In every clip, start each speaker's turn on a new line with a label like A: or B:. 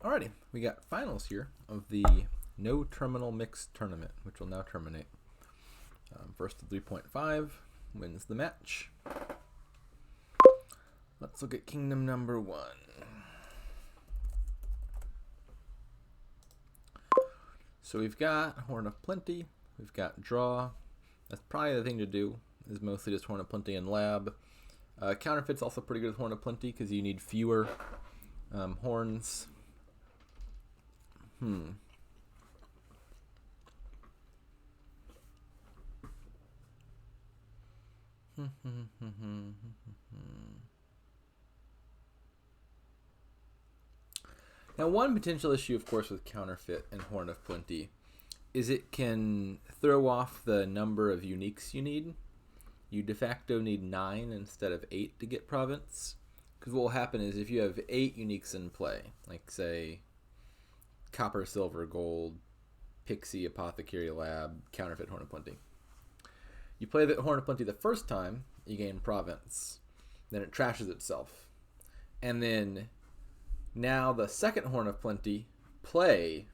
A: Alrighty, we got finals here of the No Terminal Mix Tournament, which will now terminate. First to 3.5 wins the match. Let's look at Kingdom number 1. So we've got Horn of Plenty, we've got Draw. That's probably the thing to do, is mostly just Horn of Plenty and Lab. Counterfeit's also pretty good with Horn of Plenty because you need fewer horns. Now, one potential issue, of course, with Counterfeit and Horn of Plenty is it can throw off the number of uniques you need. You de facto need 9 instead of 8 to get Province. Because what will happen is if you have 8 uniques in play, like, say, Copper, Silver, Gold, Pixie, Apothecary, Lab, Counterfeit, Horn of Plenty. You play the Horn of Plenty the first time, you gain Province. Then it trashes itself. And then now the second Horn of Plenty play,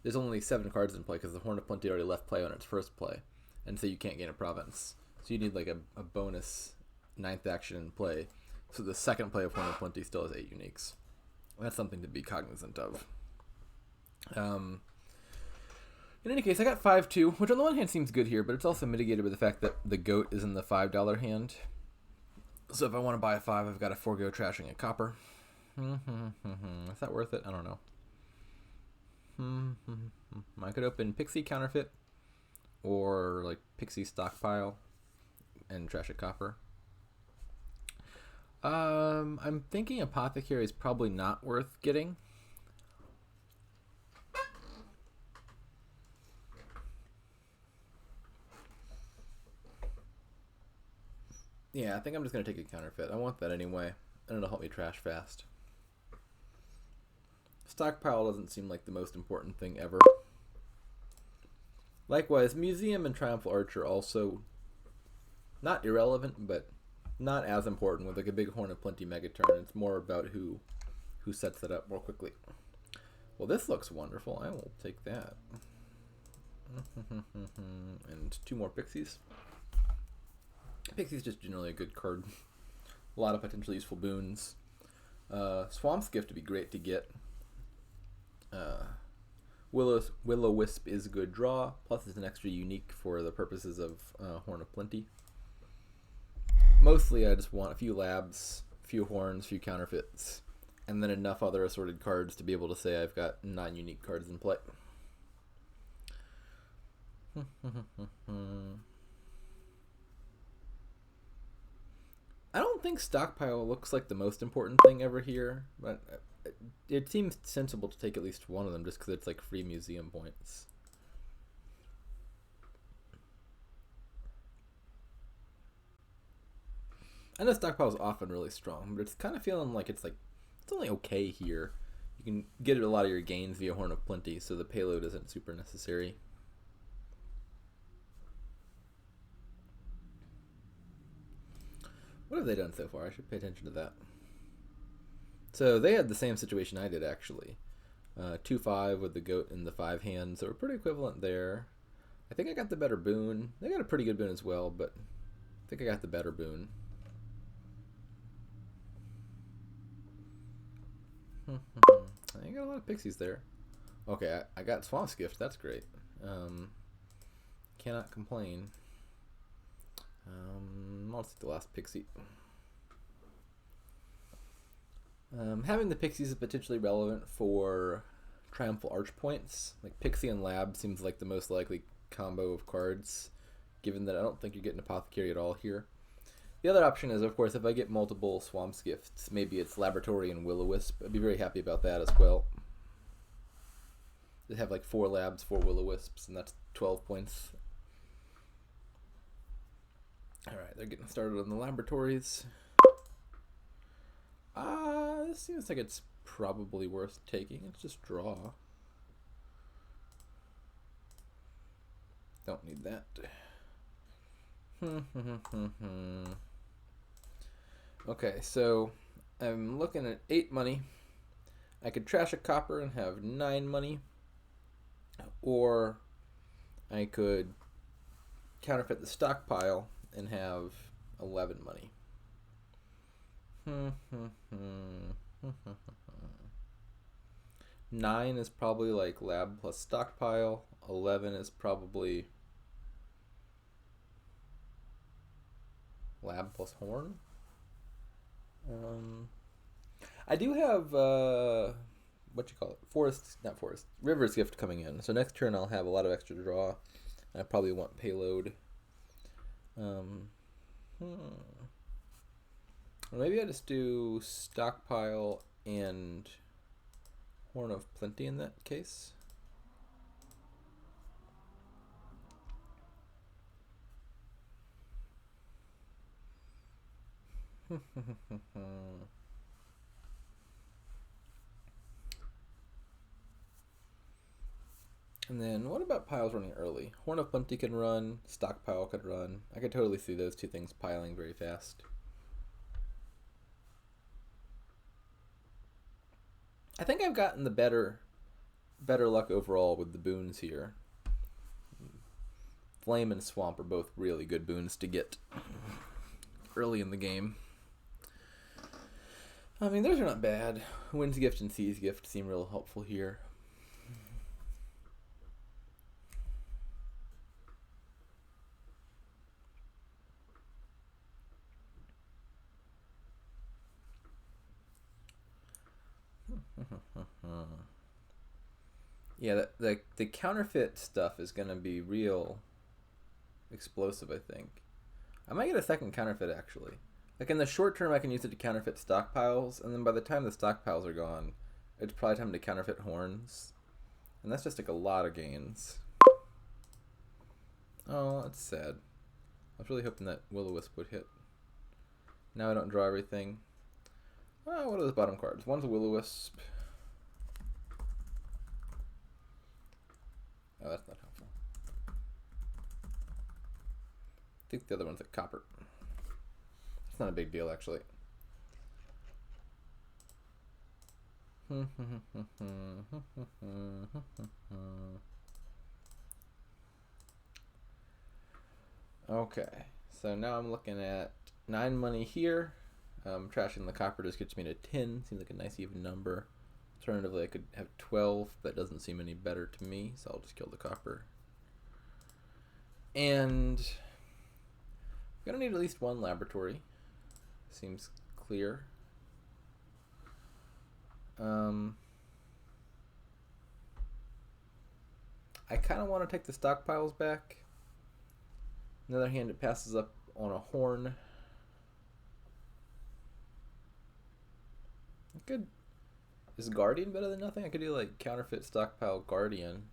A: there's only 7 cards in play because the Horn of Plenty already left play on its first play. And so you can't gain a Province. So you need like a bonus 9th action in play. So the second play of Horn of Plenty still has 8 uniques. That's something to be cognizant of. In any case, I got 5-2, which on the one hand seems good here, but it's also mitigated by the fact that the goat is in the $5 hand. So if I want to buy a 5, I've got to forego trashing a copper. Is that worth it? I don't know. I could open Pixie Counterfeit or like Pixie Stockpile and trash a copper. I'm thinking Apothecary is probably not worth getting. Yeah, I think I'm just going to take a Counterfeit. I want that anyway, and it'll help me trash fast. Stockpile doesn't seem like the most important thing ever. Likewise, Museum and Triumphal Arch are also not irrelevant, but not as important with like a big Horn of Plenty Megaturn. It's more about who sets it up more quickly. Well, this looks wonderful. I will take that. And 2 more Pixies. Pixie's just generally a good card. A lot of potentially useful boons. Swamp's Gift would be great to get. Will-O-Wisp is a good draw, plus it's an extra unique for the purposes of Horn of Plenty. Mostly I just want a few labs, a few horns, a few counterfeits, and then enough other assorted cards to be able to say I've got 9 unique cards in play. I don't think Stockpile looks like the most important thing ever here, but it seems sensible to take at least one of them just because it's like free museum points. I know Stockpile is often really strong, but it's kind of feeling like it's only okay here. You can get a lot of your gains via Horn of Plenty, so the payload isn't super necessary. What have they done so far? I should pay attention to that. So they had the same situation I did, actually. 2-5 with the goat in the 5 hands, so we're pretty equivalent there. I think I got the better boon. They got a pretty good boon as well, but I think I got the better boon. I got a lot of Pixies there. Okay, I got Swamp's Gift. That's great. Cannot complain. I'll take the last Pixie. Having the Pixies is potentially relevant for Triumphal Arch points. Like Pixie and Lab seems like the most likely combo of cards, given that I don't think you're getting Apothecary at all here. The other option is, of course, if I get multiple Swamp's Gifts, maybe it's Laboratory and Will-O-Wisp. I'd be very happy about that as well. They have like 4 Labs, 4 Will-O-Wisps, and that's 12 points. Alright, they're getting started on the laboratories. This seems like it's probably worth taking. It's just draw. Don't need that. Okay, so I'm looking at 8 money. I could trash a copper and have 9 money, or I could counterfeit the stockpile and have 11 money. 9 is probably like lab plus stockpile. 11 is probably lab plus horn. I do have River's Gift coming in. So next turn I'll have a lot of extra draw. I probably want payload. Or maybe I just do stockpile and Horn of Plenty in that case. And then what about piles running early? Horn of Plenty can run, stockpile could run. I could totally see those two things piling very fast. I think I've gotten the better luck overall with the boons here. Flame and Swamp are both really good boons to get early in the game. I mean, those are not bad. Wind's Gift and Sea's Gift seem real helpful here. Yeah, the counterfeit stuff is going to be real explosive, I think. I might get a second counterfeit, actually. Like, in the short term, I can use it to counterfeit stockpiles, and then by the time the stockpiles are gone, it's probably time to counterfeit horns. And that's just, like, a lot of gains. Oh, that's sad. I was really hoping that Will-O-Wisp would hit. Now I don't draw everything. Oh, what are those bottom cards? One's a Will-O-Wisp. Oh, that's not helpful. I think the other one's a copper. It's not a big deal, actually. Okay, so now I'm looking at 9 money here. Trashing the copper just gets me to 10. Seems like a nice even number. Alternatively, I could have 12. That doesn't seem any better to me, so I'll just kill the copper. And I'm going to need at least one laboratory. Seems clear. I kind of want to take the stockpiles back. On the other hand, it passes up on a horn. I could... Is Guardian better than nothing? I could do like counterfeit stockpile Guardian.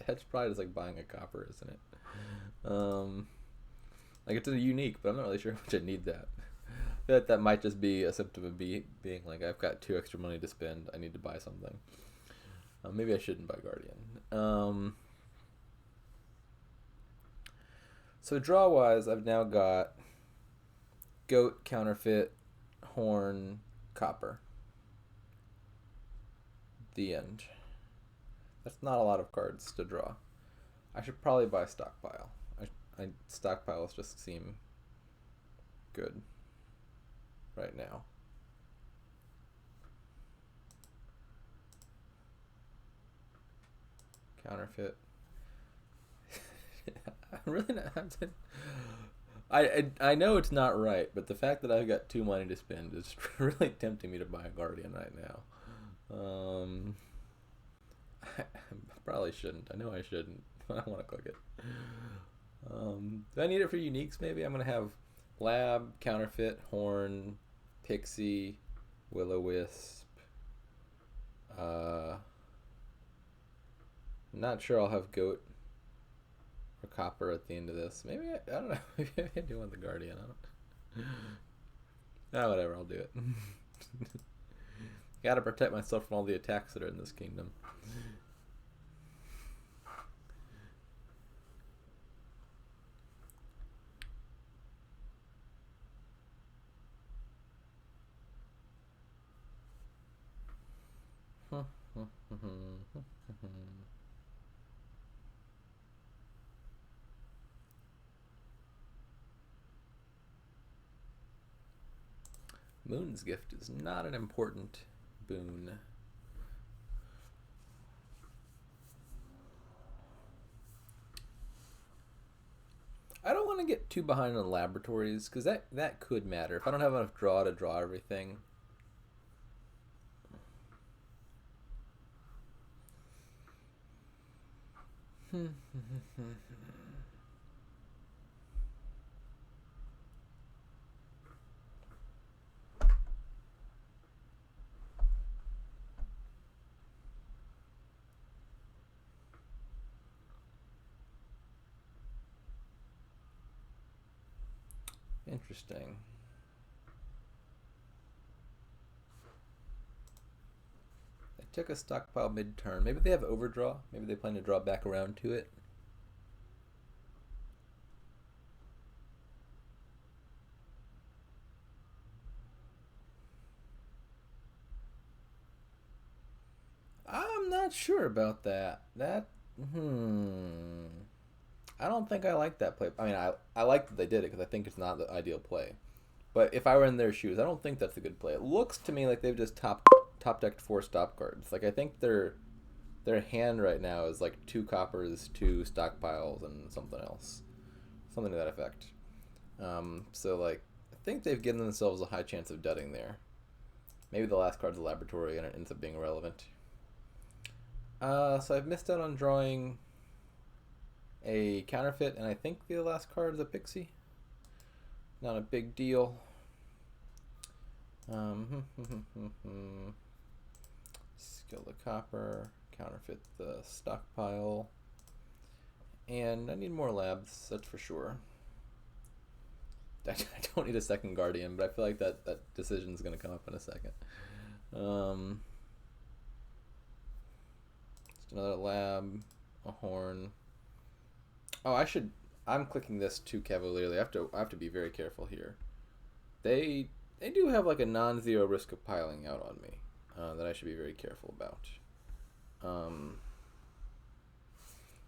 A: That's probably just like buying a copper, isn't it? Like it's a unique, but I'm not really sure how much I need that. I feel like that might just be a symptom of being like I've got 2 extra money to spend. I need to buy something. Maybe I shouldn't buy Guardian. So draw wise, I've now got Goat, counterfeit, horn, copper. The end. That's not a lot of cards to draw. I should probably buy stockpile. Stockpiles just seem good right now. Counterfeit. I'm really not. I know it's not right, but the fact that I've got 2 money to spend is really tempting me to buy a Guardian right now. I probably shouldn't. I know I shouldn't, but I want to click it. Do I need it for uniques? Maybe I'm gonna have Lab, Counterfeit, Horn, Pixie, Will-O-Wisp. Not sure I'll have Goat or Copper at the end of this. Maybe I don't know. Maybe I do want the Guardian. Whatever. I'll do it. Gotta protect myself from all the attacks that are in this kingdom. Moon's Gift is not an important boon. I don't want to get too behind on laboratories, because that could matter. If I don't have enough draw to draw everything. Interesting. They took a stockpile mid-turn. Maybe they have overdraw. Maybe they plan to draw back around to it. I'm not sure about that. I don't think I like that play. I mean, I like that they did it because I think it's not the ideal play. But if I were in their shoes, I don't think that's a good play. It looks to me like they've just top decked 4 stop cards. Like, I think their hand right now is like 2 coppers, 2 stockpiles, and something else, something to that effect. So like, I think they've given themselves a high chance of dudding there. Maybe the last card's a laboratory and it ends up being irrelevant. So I've missed out on drawing a counterfeit, and I think the last card is a pixie. Not a big deal. Skill the copper, counterfeit the stockpile, and I need more labs, that's for sure. I don't need a second guardian, but I feel like that decision is going to come up in a second. Just another lab, a horn. Oh, I'm clicking this too cavalierly. I have to be very careful here. They do have like a non-zero risk of piling out on me that I should be very careful about.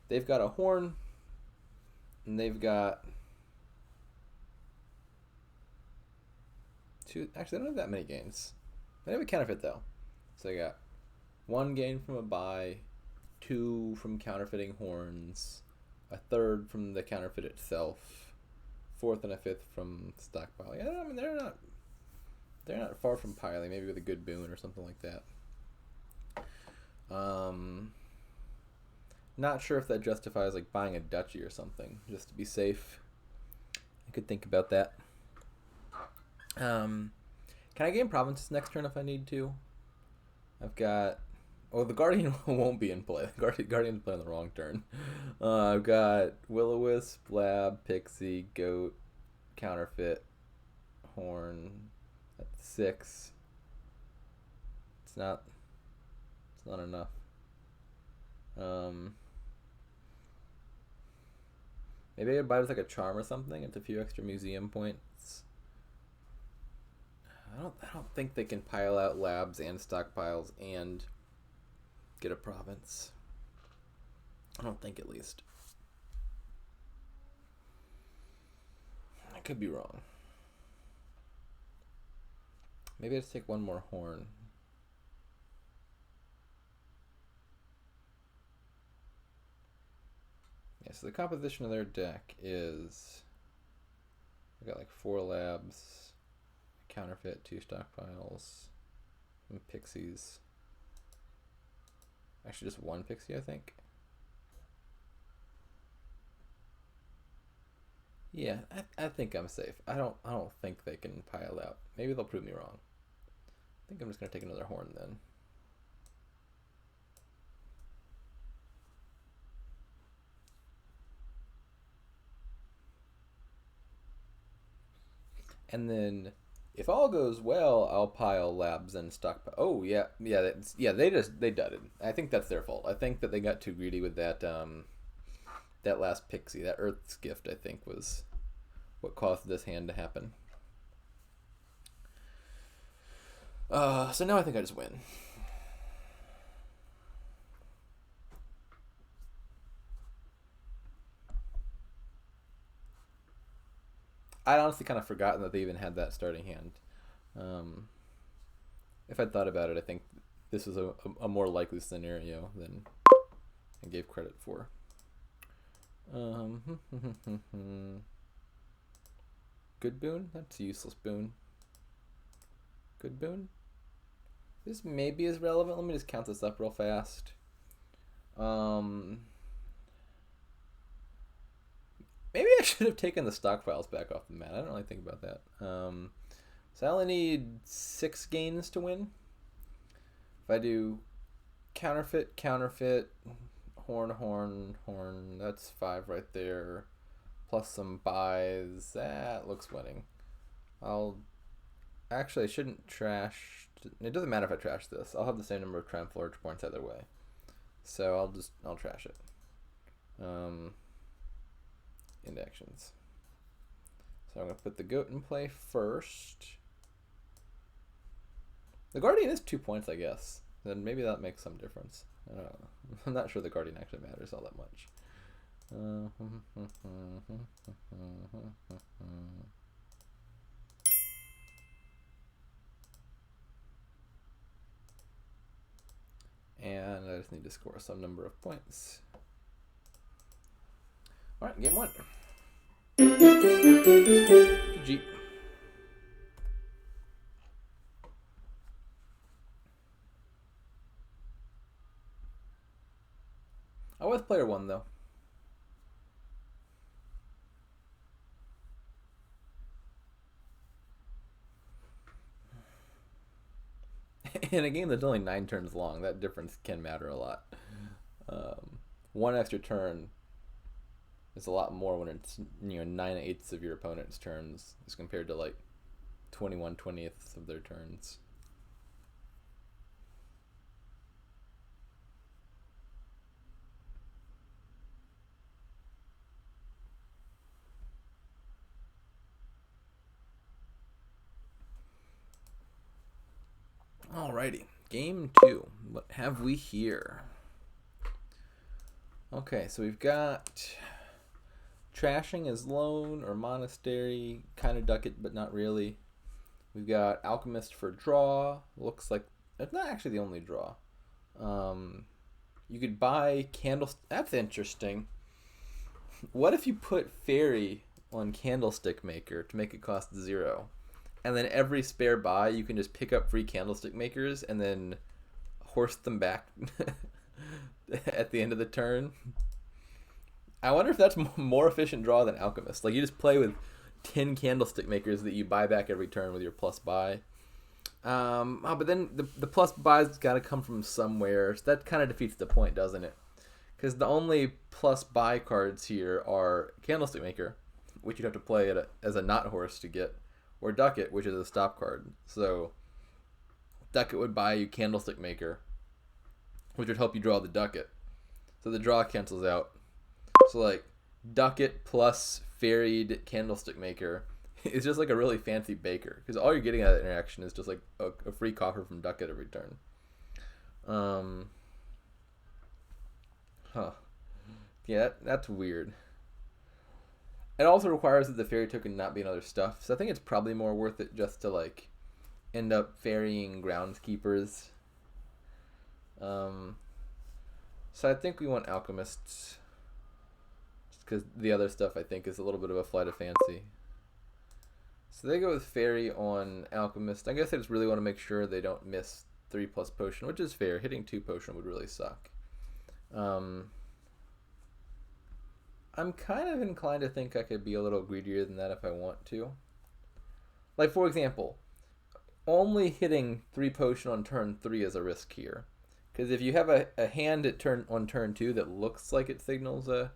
A: They've got a horn, and they've got 2. Actually, they don't have that many gains. They have a counterfeit though, so they got 1 gain from a buy, 2 from counterfeiting horns, a 3rd from the counterfeit itself, 4th and a 5th from stockpile. Yeah, I mean they're not far from piling. Maybe with a good boon or something like that. Not sure if that justifies like buying a duchy or something just to be safe. I could think about that. Can I gain provinces next turn if I need to? I've got. Oh, the Guardian won't be in play. Guardian's playing the wrong turn. I've got Will-O-Wisp, Lab, Pixie, Goat, Counterfeit, Horn. That's 6. It's not enough. Maybe I buy with like a charm or something. It's a few extra museum points. I don't think they can pile out labs and stockpiles and get a province. I don't think, at least. I could be wrong. Maybe I just take 1 more horn. Yeah, so the composition of their deck is I got like 4 labs, counterfeit, 2 stockpiles, some pixies. Actually, just 1 pixie, I think. Yeah, I think I'm safe. I don't think they can pile out. Maybe they'll prove me wrong. I think I'm just gonna take another horn then. And then, if all goes well, I'll pile labs and stockpile. Oh yeah. They dudded. I think that's their fault. I think that they got too greedy with that that last pixie. That Earth's Gift, I think, was what caused this hand to happen. So now I think I just win. I'd honestly kind of forgotten that they even had that starting hand. If I'd thought about it, I think this was a more likely scenario than I gave credit for. Good boon? That's a useless boon. Good boon? This maybe is relevant. Let me just count this up real fast. Maybe I should have taken the stockpiles back off the mat. I don't really think about that. So I only need 6 gains to win. If I do counterfeit, horn, that's 5 right there. Plus some buys. That looks winning. Actually, I shouldn't trash. It doesn't matter if I trash this. I'll have the same number of triumph large points either way. So I'll trash it. End actions. So I'm going to put the goat in play first. The guardian is 2 points, I guess. Then maybe that makes some difference. I don't know. I'm not sure the guardian actually matters all that much. And I just need to score some number of points. Alright, game 1. GG. I was player 1 though. In a game that's only 9 turns long, that difference can matter a lot. 1 extra turn is a lot more when it's 9/8 of your opponent's turns as compared to like 21/20 of their turns. Alrighty, game 2. What have we here? Okay, so we've got trashing as loan or monastery, kind of duck it, but not really. We've got alchemist for draw. Looks like it's not actually the only draw. You could buy candles. That's interesting. What if you put fairy on candlestick maker to make it cost 0? And then every spare buy, you can just pick up free candlestick makers and then horse them back at the end of the turn. I wonder if that's more efficient draw than alchemist. Like, you just play with 10 candlestick makers that you buy back every turn with your plus buy. But then the plus buys got to come from somewhere. So that kind of defeats the point, doesn't it? Because the only plus buy cards here are candlestick maker, which you'd have to play as a not horse to get, or Ducat, which is a stop card. So Ducat would buy you Candlestick Maker, which would help you draw the Ducat. So the draw cancels out. So like Ducat plus Fairied Candlestick Maker is just like a really fancy baker, because all you're getting out of that interaction is just like a free coffer from Ducat every turn. Yeah, that's weird. It also requires that the fairy token not be in other stuff, so I think it's probably more worth it just to like end up ferrying groundskeepers. So I think we want alchemists, because the other stuff I think is a little bit of a flight of fancy. So they go with fairy on alchemist. I guess I just really want to make sure they don't miss 3+ potion, which is fair. Hitting 2 potion would really suck. I'm kind of inclined to think I could be a little greedier than that if I want to. Like, for example, only hitting 3 potion on turn 3 is a risk here. Because if you have a hand on turn 2 that looks like it signals a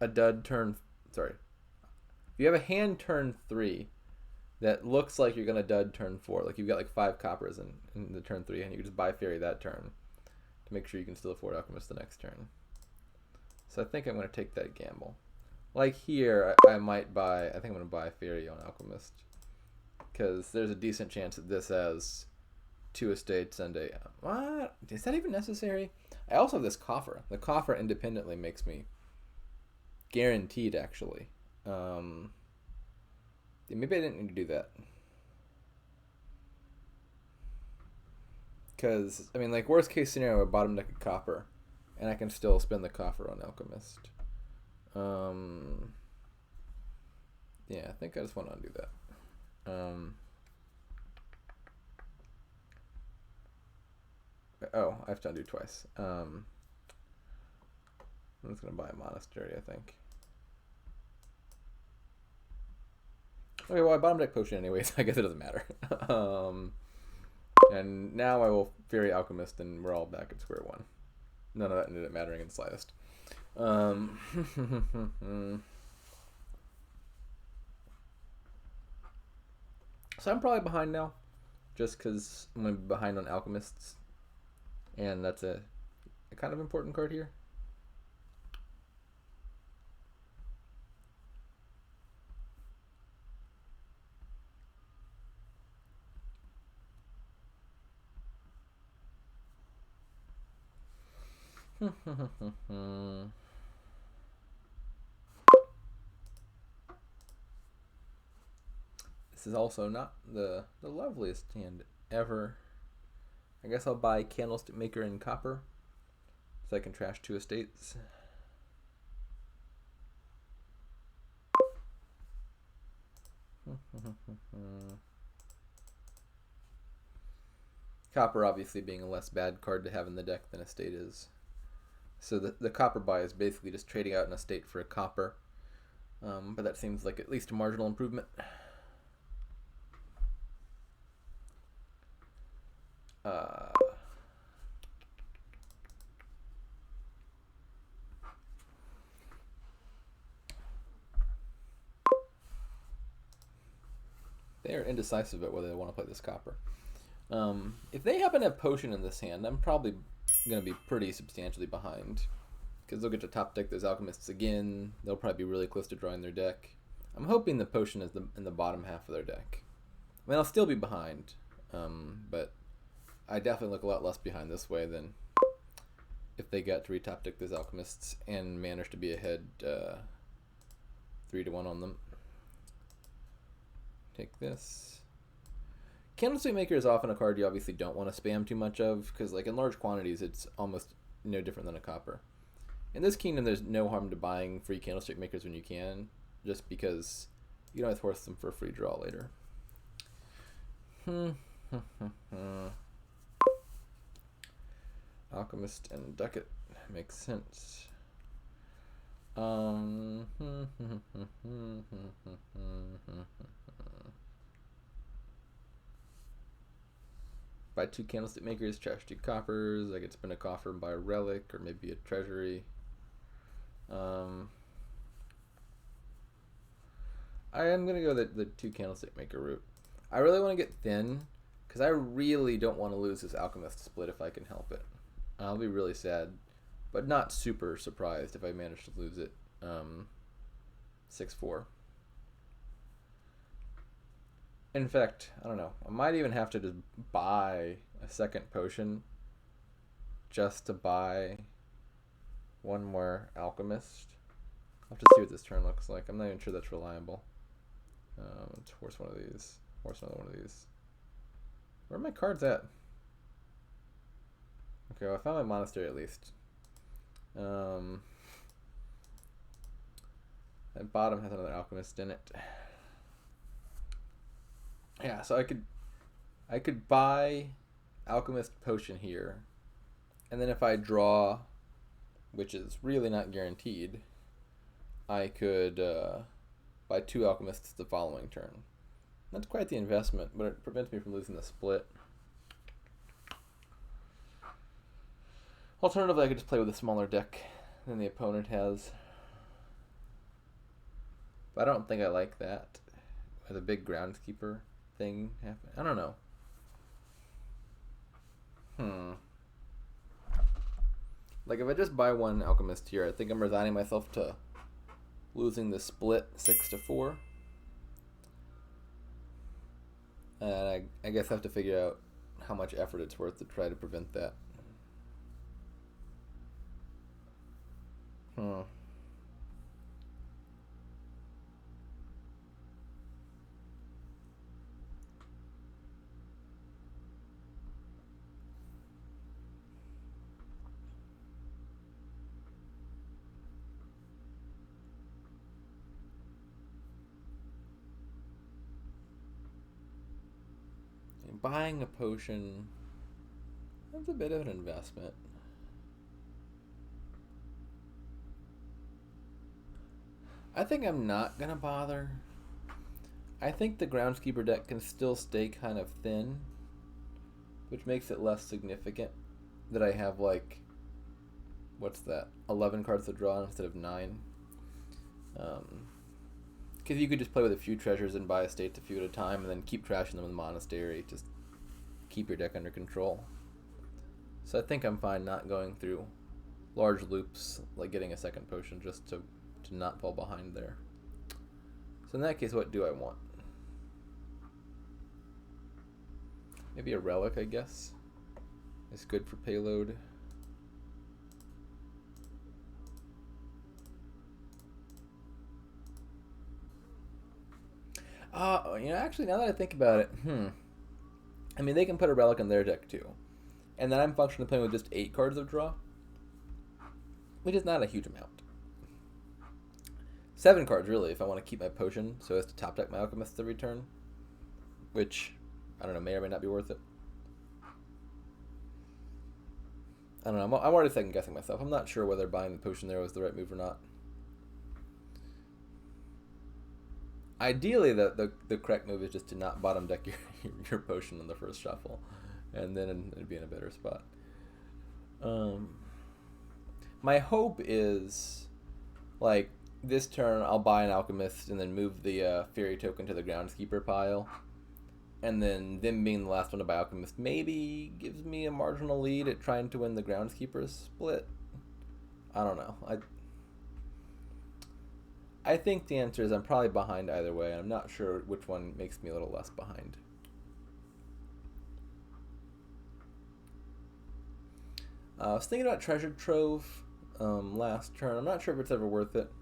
A: dud turn... Sorry. If you have a hand turn 3 that looks like you're going to dud turn 4, like you've got like 5 coppers in the turn 3, and you can just buy fairy that turn to make sure you can still afford alchemist the next turn. So I think I'm going to take that gamble. Like here, I might buy... I think I'm going to buy fairy on alchemist, because there's a decent chance that this has 2 estates and a... What? Is that even necessary? I also have this coffer. The coffer independently makes me guaranteed, actually. Yeah, maybe I didn't need to do that. Because, I mean, like, worst case scenario, I bottom deck a copper, and I can still spend the copper on Alchemist. Yeah, I think I just want to undo that. Oh, I have to undo twice. I'm just going to buy a monastery, I think. Okay, well, I bottom deck potion anyway, so I guess it doesn't matter. And now I will Fairy Alchemist, and we're all back at square one. None of that ended up mattering in the slightest. So I'm probably behind now, just because I'm going to be behind on Alchemists, and that's a kind of important card here. This is also not the loveliest hand ever. I guess I'll buy Candlestick Maker in copper, so I can trash 2 estates. Copper obviously being a less bad card to have in the deck than estate is. So the copper buy is basically just trading out an estate for a copper. But that seems like at least a marginal improvement. They are indecisive about whether they want to play this copper. If they happen to have potion in this hand, I'm probably going to be pretty substantially behind. Because they'll get to top deck those alchemists again. They'll probably be really close to drawing their deck. I'm hoping the potion is in the bottom half of their deck. I mean, I'll still be behind. But I definitely look a lot less behind this way than if they got to retop deck those alchemists and managed to be ahead 3-1 on them. Take this. Candlestick Maker is often a card you obviously don't want to spam too much of, because like in large quantities it's almost no different than a copper. In this kingdom there's no harm to buying free Candlestick Makers when you can, just because you can always force them for a free draw later. Alchemist and Ducat makes sense. Buy 2 Candlestick Makers, trash 2 coppers. I could spend a coffer and buy a relic or maybe a treasury. I am going to go the 2 Candlestick Maker route. I really want to get thin because I really don't want to lose this Alchemist split if I can help it. I'll be really sad, but not super surprised if I manage to lose it 6-4. In fact, I don't know. I might even have to just buy a second potion just to buy one more Alchemist. I'll have to see what this turn looks like. I'm not even sure that's reliable. Let's force one of these. Force another one of these. Where are my cards at? Okay, well, I found my monastery at least. That bottom has another Alchemist in it. Yeah, so I could buy Alchemist Potion here, and then if I draw, which is really not guaranteed, I could buy 2 Alchemists the following turn. That's quite the investment, but it prevents me from losing the split. Alternatively, I could just play with a smaller deck than the opponent has. But I don't think I like that. With a big groundskeeper thing happen. I don't know. Like if I just buy 1 Alchemist here, I think I'm resigning myself to losing the split 6-4. And I guess I have to figure out how much effort it's worth to try to prevent that. Buying a potion, that's a bit of an investment. I think I'm not going to bother. I think the Groundskeeper deck can still stay kind of thin, which makes it less significant that I have, like, what's that, 11 cards to draw instead of 9. Because you could just play with a few treasures and buy estates a few at a time and then keep trashing them in the monastery. Just keep your deck under control. So I think I'm fine not going through large loops, like getting a second potion just to not fall behind there. So in that case, what do I want? Maybe a relic, I guess. It's good for payload. Actually, now that I think about it, I mean, they can put a relic in their deck too. And then I'm functionally playing with just 8 cards of draw, which is not a huge amount. 7 cards, really, if I want to keep my potion so as to top deck my Alchemist every turn, which, I don't know, may or may not be worth it. I don't know, I'm already second guessing myself. I'm not sure whether buying the potion there was the right move or not. Ideally, the correct move is just to not bottom deck your potion in the first shuffle, and then it'd be in a better spot. My hope is, like, this turn I'll buy an Alchemist and then move the Fairy token to the Groundskeeper pile, and then them being the last one to buy Alchemist maybe gives me a marginal lead at trying to win the Groundskeeper split. I don't know. I think the answer is I'm probably behind either way, and I'm not sure which one makes me a little less behind. I was thinking about Treasure Trove last turn. I'm not sure if it's ever worth it.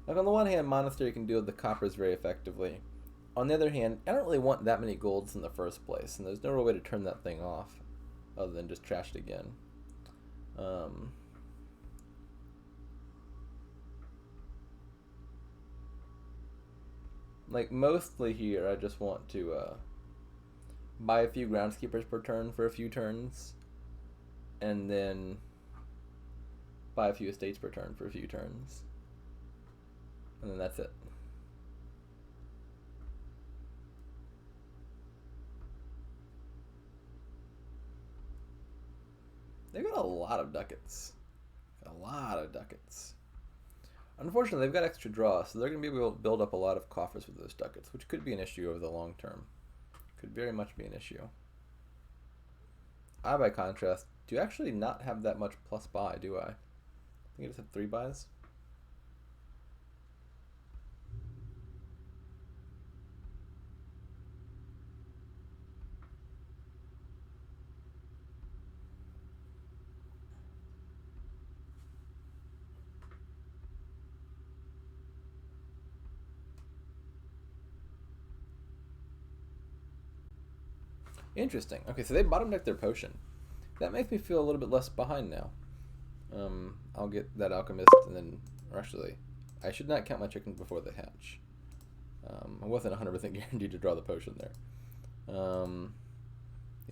A: Like, on the one hand, Monastery can deal with the coppers very effectively. On the other hand, I don't really want that many golds in the first place, and there's no real way to turn that thing off other than just trash it again. Like, mostly here, I just want to buy a few Groundskeepers per turn for a few turns, and then buy a few estates per turn for a few turns, and then that's it. They've got a lot of ducats. Unfortunately, they've got extra draw, so they're going to be able to build up a lot of coffers with those ducats, which could be an issue over the long term. Could very much be an issue. I, by contrast, do actually not have that much plus buy, do I? I think I just have 3 buys. Interesting. Okay, so they bottom decked their potion. That makes me feel a little bit less behind now. I'll get that Alchemist, and then, or actually, I should not count my chickens before they hatch. I wasn't 100% guaranteed to draw the potion there.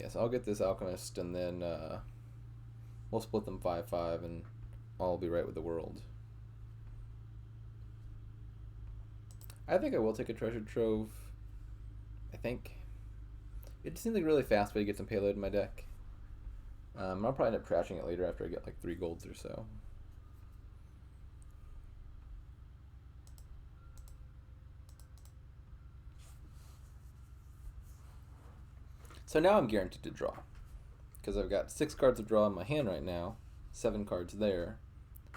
A: Yes, I'll get this Alchemist, and then we'll split them 5-5, and all will be right with the world. I think I will take a Treasure Trove. I think. It seems like a really fast way to get some payload in my deck. I'll probably end up trashing it later after I get like 3 golds or so. So now I'm guaranteed to draw, because I've got 6 cards of draw in my hand right now, 7 cards there,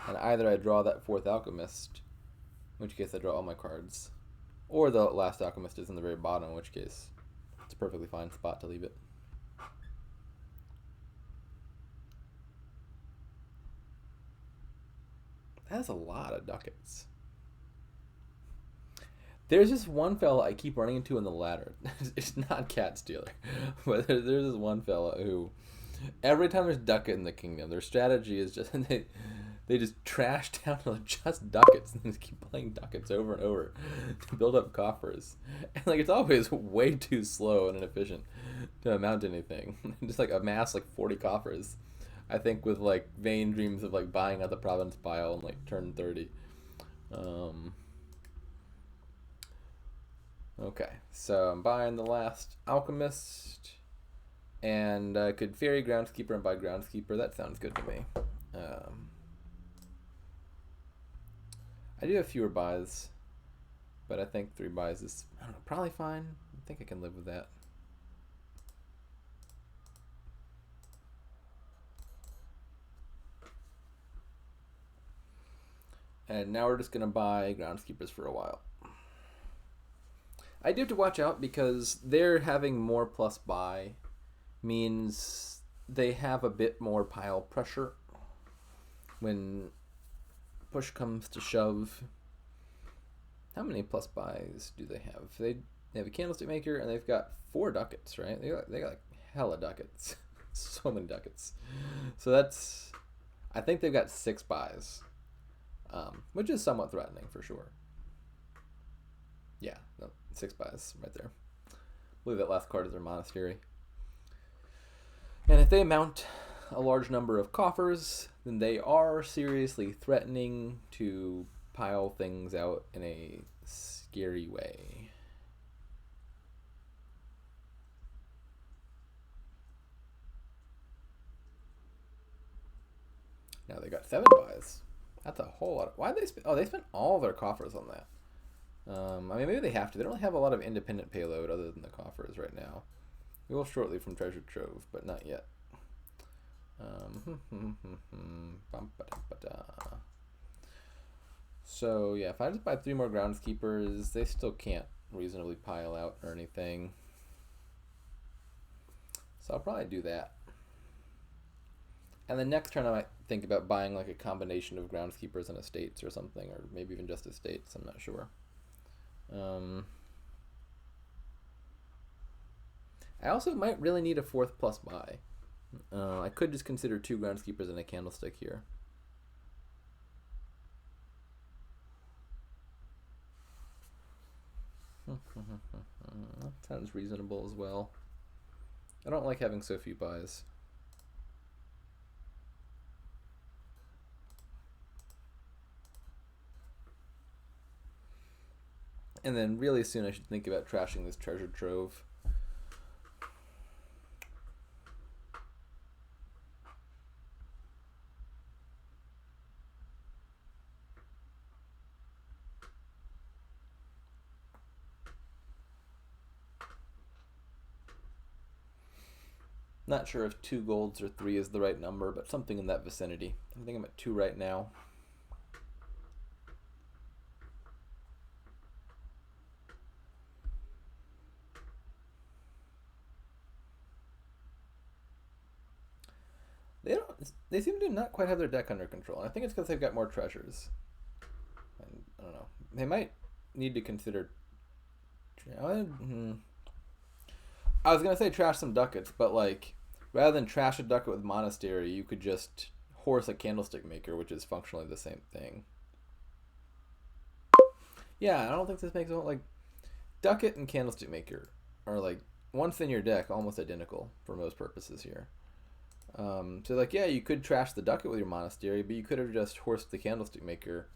A: and either I draw that 4th Alchemist, in which case I draw all my cards, or the last Alchemist is in the very bottom, in which case it's a perfectly fine spot to leave it. That's a lot of ducats. There's this one fella I keep running into in the ladder. It's not Catstealer, but there's this one fella who, every time there's ducat in the kingdom, their strategy is just they just trash down to just ducats and just keep playing ducats over and over to build up coffers. And like, it's always way too slow and inefficient to amount anything. Just like amass like 40 coffers. I think with like vain dreams of like buying out the province pile and like turn 30. Okay, so I'm buying the last alchemist, and I could fairy groundskeeper and buy groundskeeper. That sounds good to me. I do have fewer buys, but I think 3 buys is, I don't know, probably fine. I think I can live with that. And now we're just going to buy groundskeepers for a while. I do have to watch out because they're having more plus buy means they have a bit more pile pressure when push comes to shove. How many plus buys do they have? They have a candlestick maker and they've got 4 ducats, right? They got like hella ducats. So many ducats. So that's, I think they've got 6 buys, which is somewhat threatening for sure. Yeah, no, 6 buys right there. I believe that last card is their monastery. And if they mount a large number of coffers, then they are seriously threatening to pile things out in a scary way. Now they got 7 buys. That's a whole lot. Why did they spend? Oh, they spent all their coffers on that. I mean, maybe they have to. They don't really have a lot of independent payload other than the coffers right now. We will shortly from Treasure Trove, but not yet. So yeah, if I just buy 3 more groundskeepers, they still can't reasonably pile out or anything. So I'll probably do that. And the next turn I might think about buying like a combination of groundskeepers and estates or something, or maybe even just estates, I'm not sure. I also might really need a 4th plus buy. I could just consider 2 groundskeepers and a candlestick here. That sounds reasonable as well. I don't like having so few buys. And then really soon I should think about trashing this treasure trove. Not sure if 2 golds or 3 is the right number, but something in that vicinity. I think I'm at 2 right now. They seem to not quite have their deck under control. And I think it's because they've got more treasures. And I don't know. They might need to consider. I was gonna say trash some ducats, but like rather than trash a ducat with monastery, you could just horse a candlestick maker, which is functionally the same thing. Yeah, I don't think this makes it like ducat and candlestick maker are like once in your deck almost identical for most purposes here. So like yeah, you could trash the ducat with your monastery, but you could have just horsed the candlestick maker.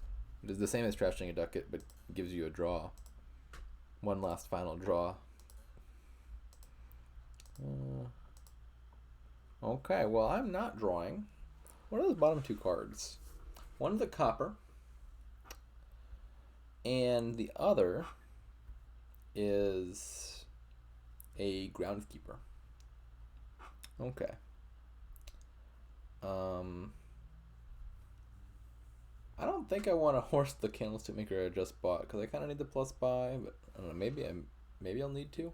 A: It is the same as trashing a ducat, but gives you a draw. One last final draw. Okay, well I'm not drawing. What are those bottom 2 cards? One is a copper, and the other is a groundskeeper. Okay. I don't think I want to horse the candlestick maker I just bought because I kind of need the plus buy, but I don't know. Maybe I'll need to.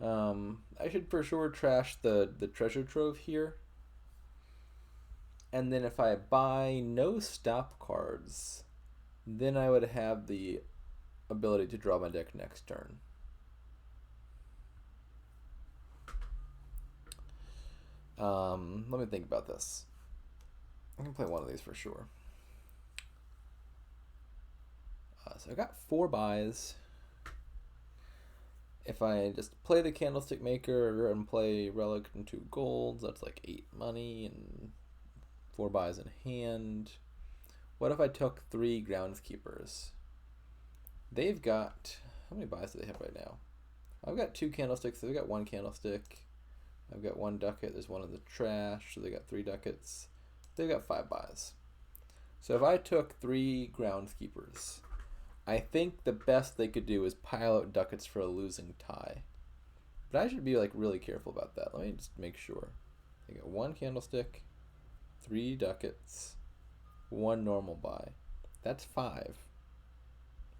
A: I should for sure trash the treasure trove here, and then if I buy no stop cards, then I would have the ability to draw my deck next turn. Let me think about this. I can play one of these for sure. So I got 4 buys, if I just play the Candlestick Maker and play Relic and 2 golds, that's like 8 money and 4 buys in hand. What if I took 3 Groundskeepers? They've got, how many buys do they have right now? I've got 2 candlesticks, they've got 1 candlestick. I've got 1 ducat, there's 1 in the trash, so they got 3 ducats. They've got 5 buys. So if I took 3 Groundskeepers, I think the best they could do is pile out ducats for a losing tie. But I should be like really careful about that. Let me just make sure. They got 1 candlestick, 3 ducats, 1 normal buy. That's 5.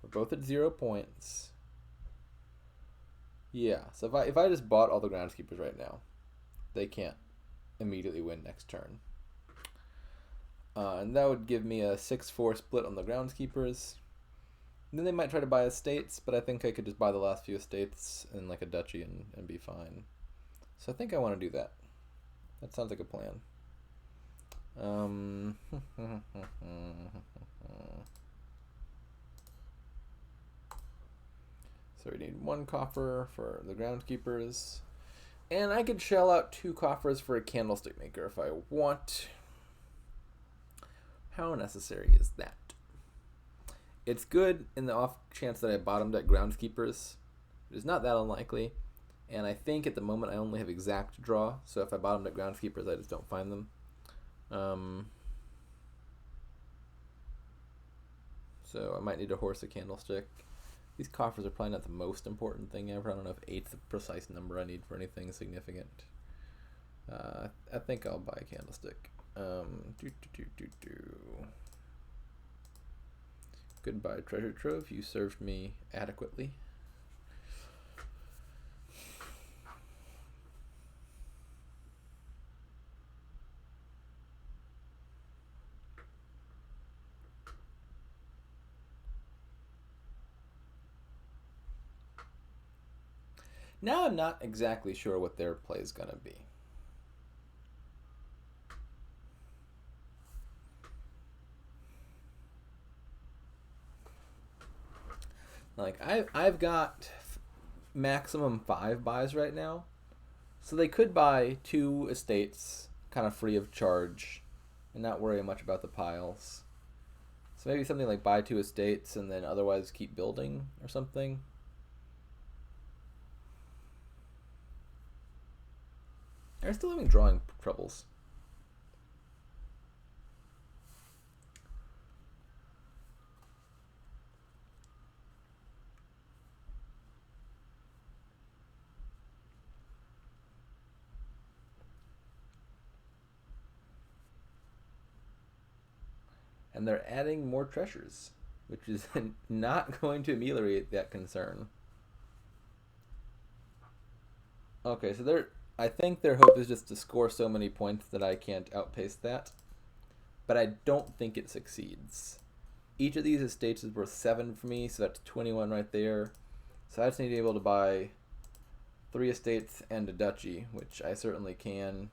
A: We're both at 0 points. Yeah, so if I just bought all the Groundskeepers right now, they can't immediately win next turn. And that would give me a 6-4 split on the Groundskeepers. And then they might try to buy estates, but I think I could just buy the last few estates and like a duchy and be fine. So I think I want to do that. That sounds like a plan. So we need 1 coffer for the Groundskeepers. And I could shell out 2 coffers for a Candlestick Maker if I want. How necessary is that? It's good in the off chance that I bottom deck Groundskeepers. It is not that unlikely. And I think at the moment I only have exact draw. So if I bottom deck Groundskeepers, I just don't find them. So I might need to horse a Candlestick. These coffers are probably not the most important thing ever. I don't know if 8's the precise number I need for anything significant. I think I'll buy a Candlestick. Goodbye, treasure trove. You served me adequately. Now I'm not exactly sure what their play is going to be. Like I've got maximum 5 buys right now, so they could buy 2 estates kind of free of charge and not worry much about the piles. So maybe something like buy 2 estates and then otherwise keep building or something. They're still having drawing troubles. And they're adding more treasures, which is not going to ameliorate that concern. Okay, so I think their hope is just to score so many points that I can't outpace that. But I don't think it succeeds. Each of these estates is worth 7 for me, so that's 21 right there. So I just need to be able to buy 3 estates and a duchy, which I certainly can.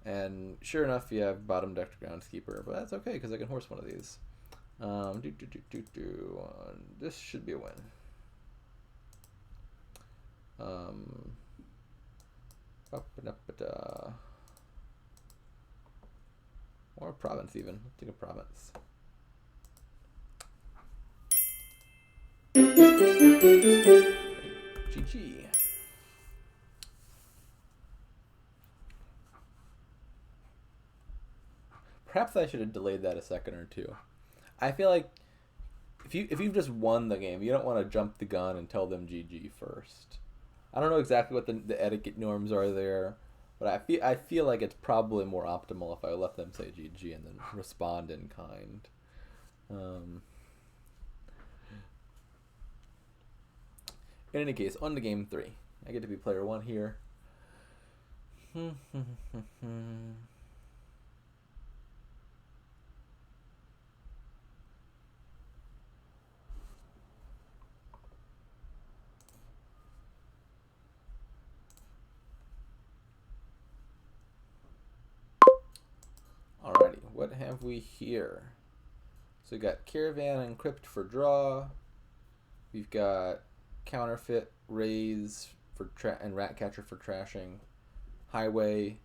A: And sure enough, you have bottom deck Groundskeeper, but that's okay because I can horse one of these. This should be a win. Or province even. Let's take a province. GG. Perhaps I should have delayed that a second or two. I feel like if you've just won the game, you don't want to jump the gun and tell them GG first. I don't know exactly what the etiquette norms are there, but I feel like it's probably more optimal if I let them say GG and then respond in kind. In any case, on to game 3. I get to be player 1 here. Alrighty, what have we here? So we got Caravan and Crypt for draw. We've got counterfeit, raise for and rat catcher for trashing, highway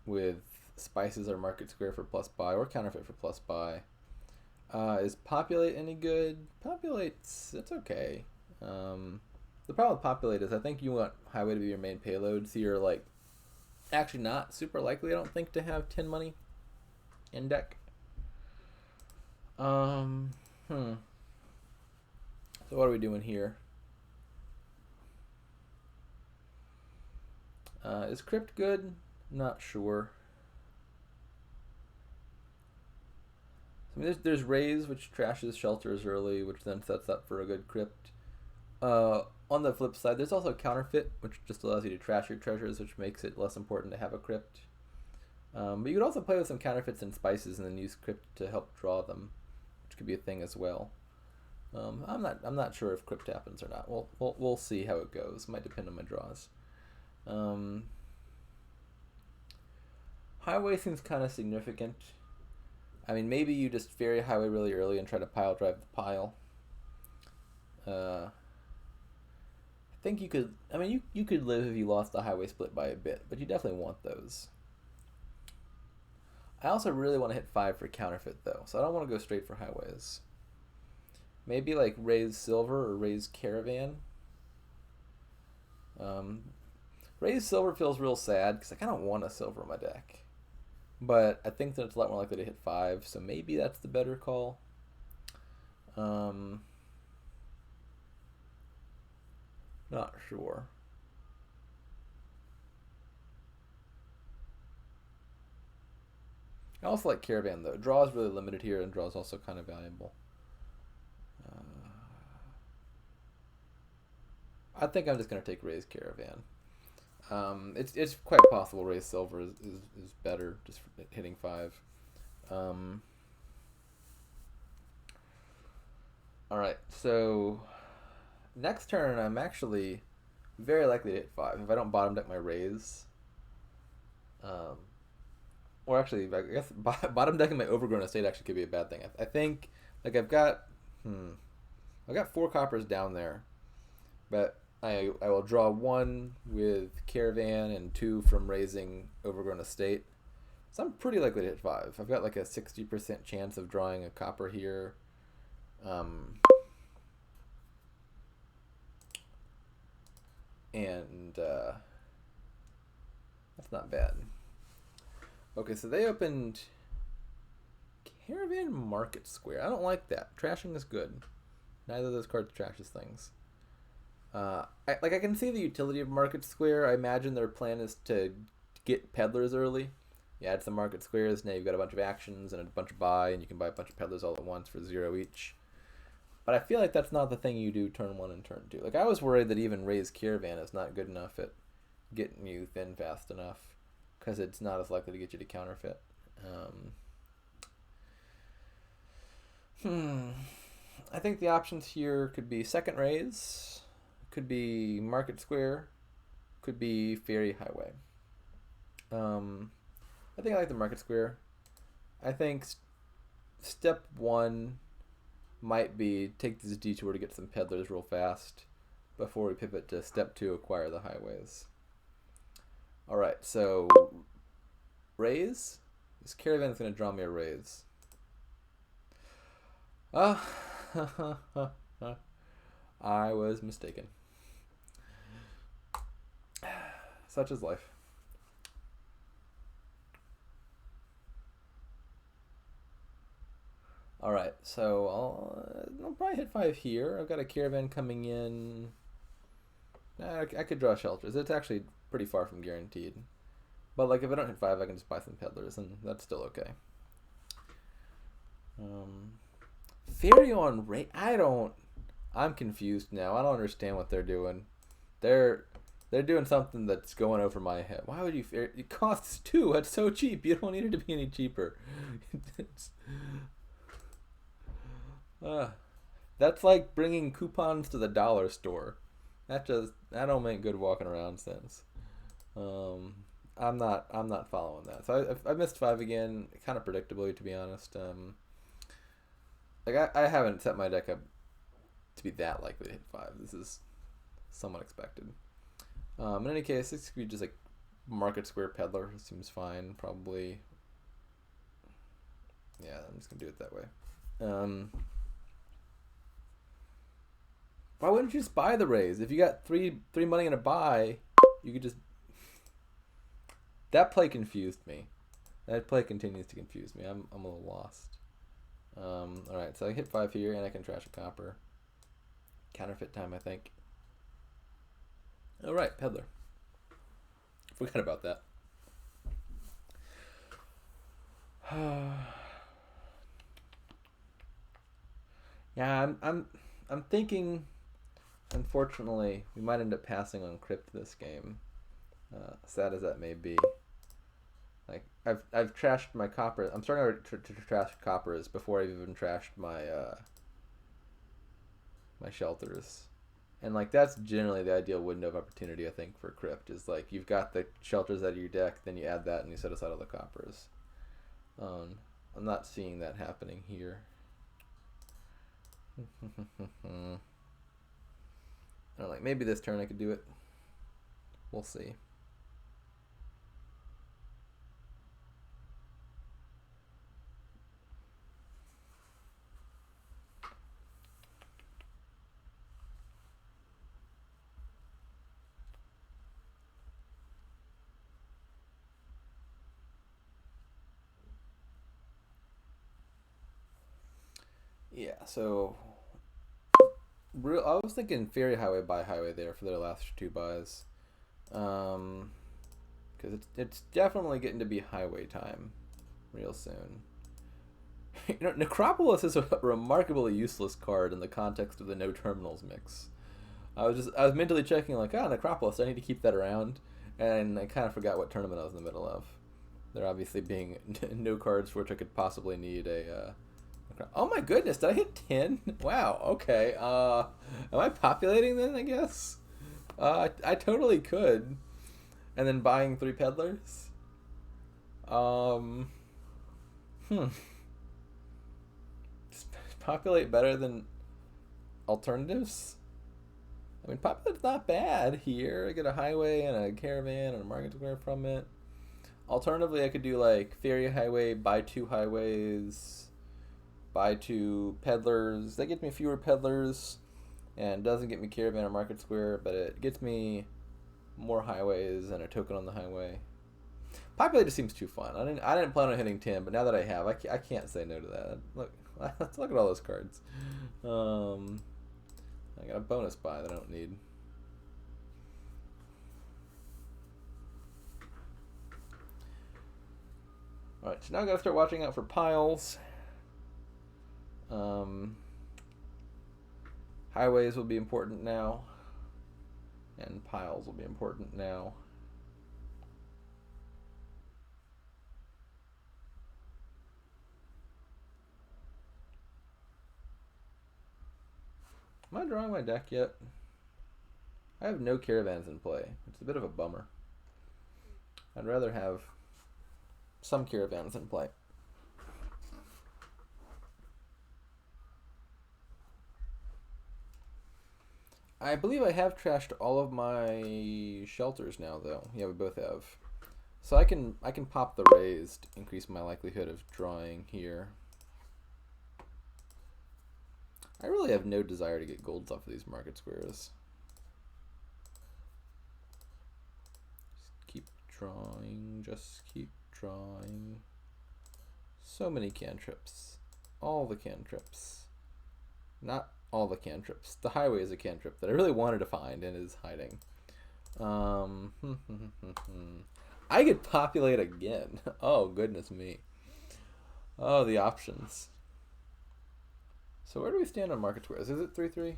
A: with spices or market square for plus buy, or counterfeit for plus buy. Is populate any good? Populate's, it's okay. The problem with populate is I think you want highway to be your main payload, so you're like actually not super likely, I don't think, to have 10 money in deck. So what are we doing here? Is crypt good? Not sure. I mean, there's raise, which trashes shelters early, which then sets up for a good crypt. On the flip side, there's also counterfeit, which just allows you to trash your treasures, which makes it less important to have a crypt. But you could also play with some counterfeits and spices and then use crypt to help draw them, which could be a thing as well. I'm not sure if crypt happens or not. We'll see how it goes. Might depend on my draws. Highway seems kind of significant. I mean, maybe you just ferry highway really early and try to pile drive the pile. I think you could. I mean, you could live if you lost the highway split by a bit, but you definitely want those. I also really want to hit 5 for counterfeit though, so I don't want to go straight for highways. Maybe like raise silver or raise caravan. Raise silver feels real sad because I kind of want a silver in my deck. But I think that it's a lot more likely to hit 5, so maybe that's the better call. Not sure. I also like caravan though. Draw is really limited here, and draw is also kind of valuable. I think I'm just going to take raise caravan. It's quite possible raise silver is better just for hitting 5. Alright, so next turn I'm actually very likely to hit 5 if I don't bottom deck my raise. Or actually, I guess bottom decking my overgrown estate actually could be a bad thing. I think, like, I've got 4 coppers down there, but I will draw 1 with caravan and 2 from raising overgrown estate. So I'm pretty likely to hit 5. I've got like a 60% chance of drawing a copper here. And that's not bad. Okay, so they opened Caravan Market Square. I don't like that. Trashing is good. Neither of those cards trashes things. I can see the utility of Market Square. I imagine their plan is to get peddlers early. You add some Market Squares, now you've got a bunch of actions and a bunch of buy, and you can buy a bunch of peddlers all at once for 0 each. But I feel like that's not the thing you do turn 1 and turn 2. Like, I was worried that even Raise Caravan is not good enough at getting you thin fast enough, because it's not as likely to get you to counterfeit. I think the options here could be second raise, could be Market Square, could be Ferry Highway. I think I like the Market Square. I think step 1 might be take this detour to get some peddlers real fast before we pivot to step 2, acquire the highways. Alright, so raise. This caravan is going to draw me a raise. I was mistaken. Such is life. Alright, so I'll probably hit 5 here. I've got a caravan coming in. I could draw shelters. It's actually pretty far from guaranteed. But like if I don't hit 5, I can just buy some peddlers, and that's still okay. Ferry on rate. I'm confused now. I don't understand what they're doing. They're doing something that's going over my head. Why would you ferry? It costs 2. That's so cheap. You don't need it to be any cheaper. That's like bringing coupons to the dollar store. That don't make good walking around sense. I'm not following that. So I missed 5 again, kind of predictably, to be honest. Like I haven't set my deck up to be that likely to hit 5. This is somewhat expected. In any case, this could be just like market square peddler. Seems fine, probably. Yeah, I'm just gonna do it that way. Why wouldn't you just buy the raise? If you got three money in a buy, you could just. That play confused me. That play continues to confuse me. I'm a little lost. All right, so I hit 5 here, and I can trash a copper. Counterfeit time, I think. All right, peddler. Forgot about that. Yeah, I'm thinking. Unfortunately, we might end up passing on crypt this game. Sad as that may be. Like I've trashed my copper. I'm starting to trash coppers before I've even trashed my my shelters. And like that's generally the ideal window of opportunity I think for crypt is like you've got the shelters out of your deck, then you add that and you set aside all the coppers. I'm not seeing that happening here. I don't know, like maybe this turn I could do it. We'll see. Yeah, so I was thinking Ferry Highway buy Highway there for their last 2 buys, because it's definitely getting to be Highway time, real soon. You know, Necropolis is a remarkably useless card in the context of the no terminals mix. I was mentally checking like, Necropolis, I need to keep that around, and I kind of forgot what tournament I was in the middle of. There obviously being no cards for which I could possibly need a. Oh my goodness, did I hit 10? Wow, okay. Am I populating then, I guess? I totally could. And then buying 3 peddlers? Just populate better than alternatives? I mean, populate's not bad here. I get a highway and a caravan and a market square from it. Alternatively, I could do like Ferry Highway, buy 2 highways, buy 2 peddlers. That gets me fewer peddlers and doesn't get me caravan or market square, but it gets me more highways and a token on the highway. Populate just seems too fun. I didn't plan on hitting 10, but now that I have, I can't say no to that. Look, let's look at all those cards. I got a bonus buy that I don't need. Alright, so now I gotta start watching out for piles. Highways will be important now, and piles will be important now. Am I drawing my deck yet? I have no caravans in play. It's a bit of a bummer. I'd rather have some caravans in play. I believe I have trashed all of my shelters now, though. Yeah, we both have. So I can pop the raised, increase my likelihood of drawing here. I really have no desire to get golds off of these market squares. Just keep drawing, just keep drawing. So many cantrips. All the cantrips. Not all the cantrips. The highway is a cantrip that I really wanted to find and is hiding. I could populate again. Oh, goodness me. Oh, the options. So where do we stand on market squares? Is it 3-3?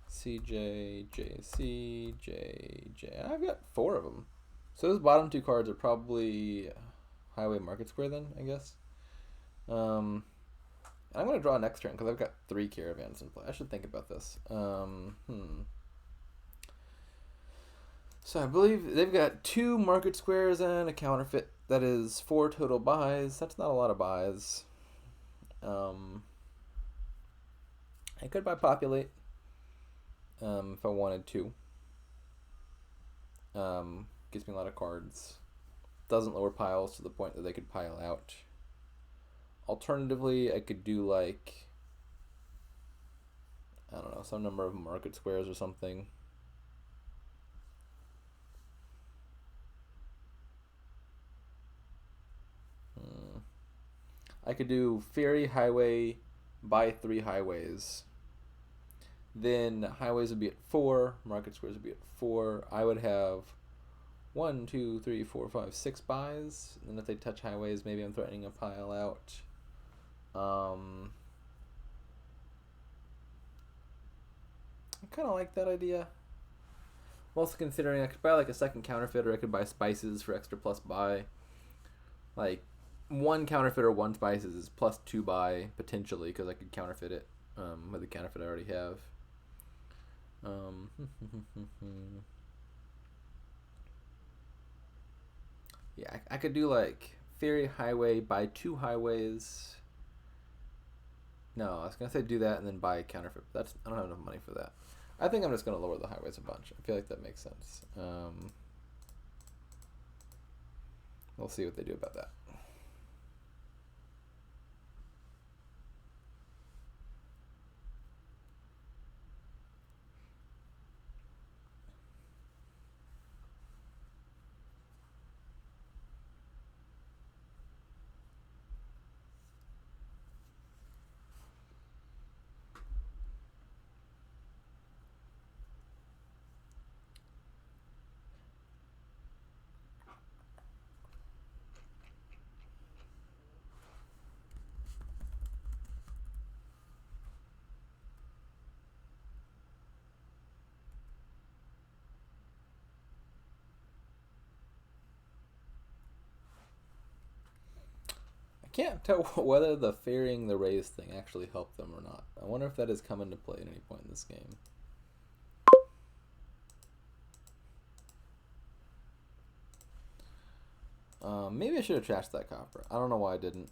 A: CJ, JC, JJ. I've got 4 of them. So those bottom 2 cards are probably highway market square then, I guess. I'm going to draw next turn because I've got 3 caravans in play. I should think about this. So I believe they've got 2 market squares and a counterfeit. That is 4 total buys. That's not a lot of buys. I could buy populate if I wanted to. Gives me a lot of cards. Doesn't lower piles to the point that they could pile out. Alternatively, I could do like, I don't know, some number of market squares or something. I could do ferry, highway, buy 3 highways. Then highways would be at 4, market squares would be at 4. I would have 1, 2, 3, 4, 5, 6 buys. And then if they touch highways, maybe I'm threatening a pile out. I kind of like that idea. I'm also considering I could buy like a second counterfeit, or I could buy spices for extra plus buy. Like 1 counterfeit or 1 spices is plus 2 buy potentially, because I could counterfeit it with the counterfeit I already have. Yeah, I could do like ferry, highway, buy 2 highways. No, I was gonna say do that and then buy a counterfeit. That's, I don't have enough money for that. I think I'm just gonna lower the highways a bunch. I feel like that makes sense. We'll see what they do about that. I can't tell whether the ferrying the raise thing actually helped them or not. I wonder if that has come into play at any point in this game. Maybe I should have trashed that copper. I don't know why I didn't.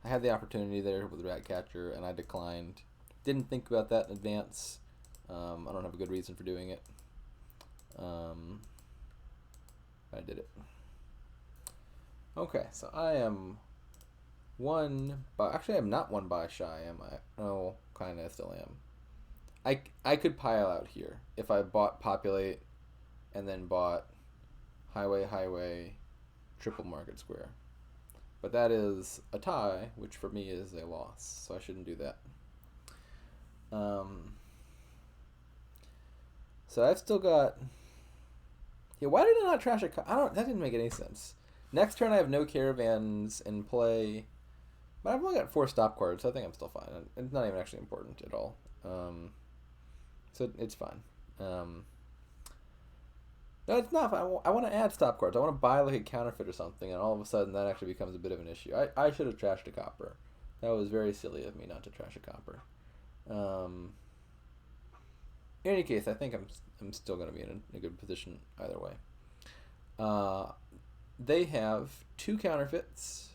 A: I had the opportunity there with Ratcatcher and I declined. Didn't think about that in advance. I don't have a good reason for doing it. I did it. Okay, so I am 1 buy. Actually, I'm not 1 buy shy, am I? No, kind of still am. I could pile out here if I bought populate and then bought highway, triple market square. But that is a tie, which for me is a loss, so I shouldn't do that. So I've still got. Yeah, why did I not trash a? That didn't make any sense. Next turn I have no caravans in play, but I've only got 4 stop cards, so I think I'm still fine. It's not even actually important at all. So it's fine. No, it's not. I want to add stop cards. I want to buy like a counterfeit or something, and all of a sudden that actually becomes a bit of an issue. I should have trashed a copper. That was very silly of me not to trash a copper. In any case, I think I'm still going to be in a good position either way. They have 2 counterfeits,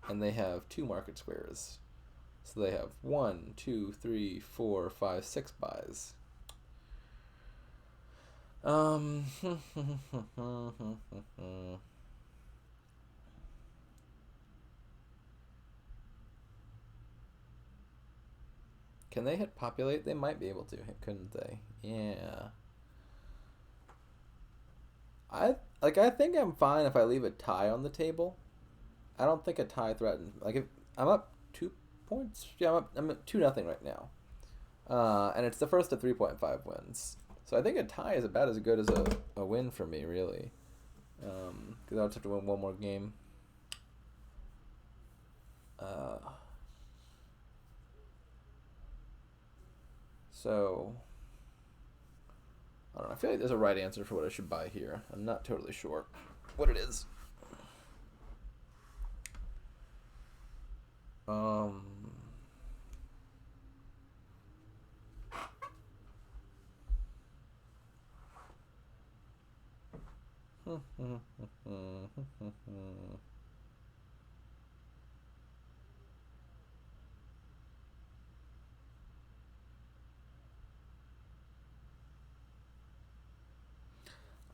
A: and they have 2 market squares. So they have 1, 2, 3, 4, 5, 6 buys. Can they hit populate? They might be able to, couldn't they? Yeah. I think I'm fine if I leave a tie on the table. I don't think a tie threatens. Like, if I'm up 2 points. Yeah, I'm at 2-0 right now. And it's the first of 3.5 wins. So I think a tie is about as good as a win for me, really. Because I'll just have to win 1 more game. So I don't know. I feel like there's a right answer for what I should buy here. I'm not totally sure what it is.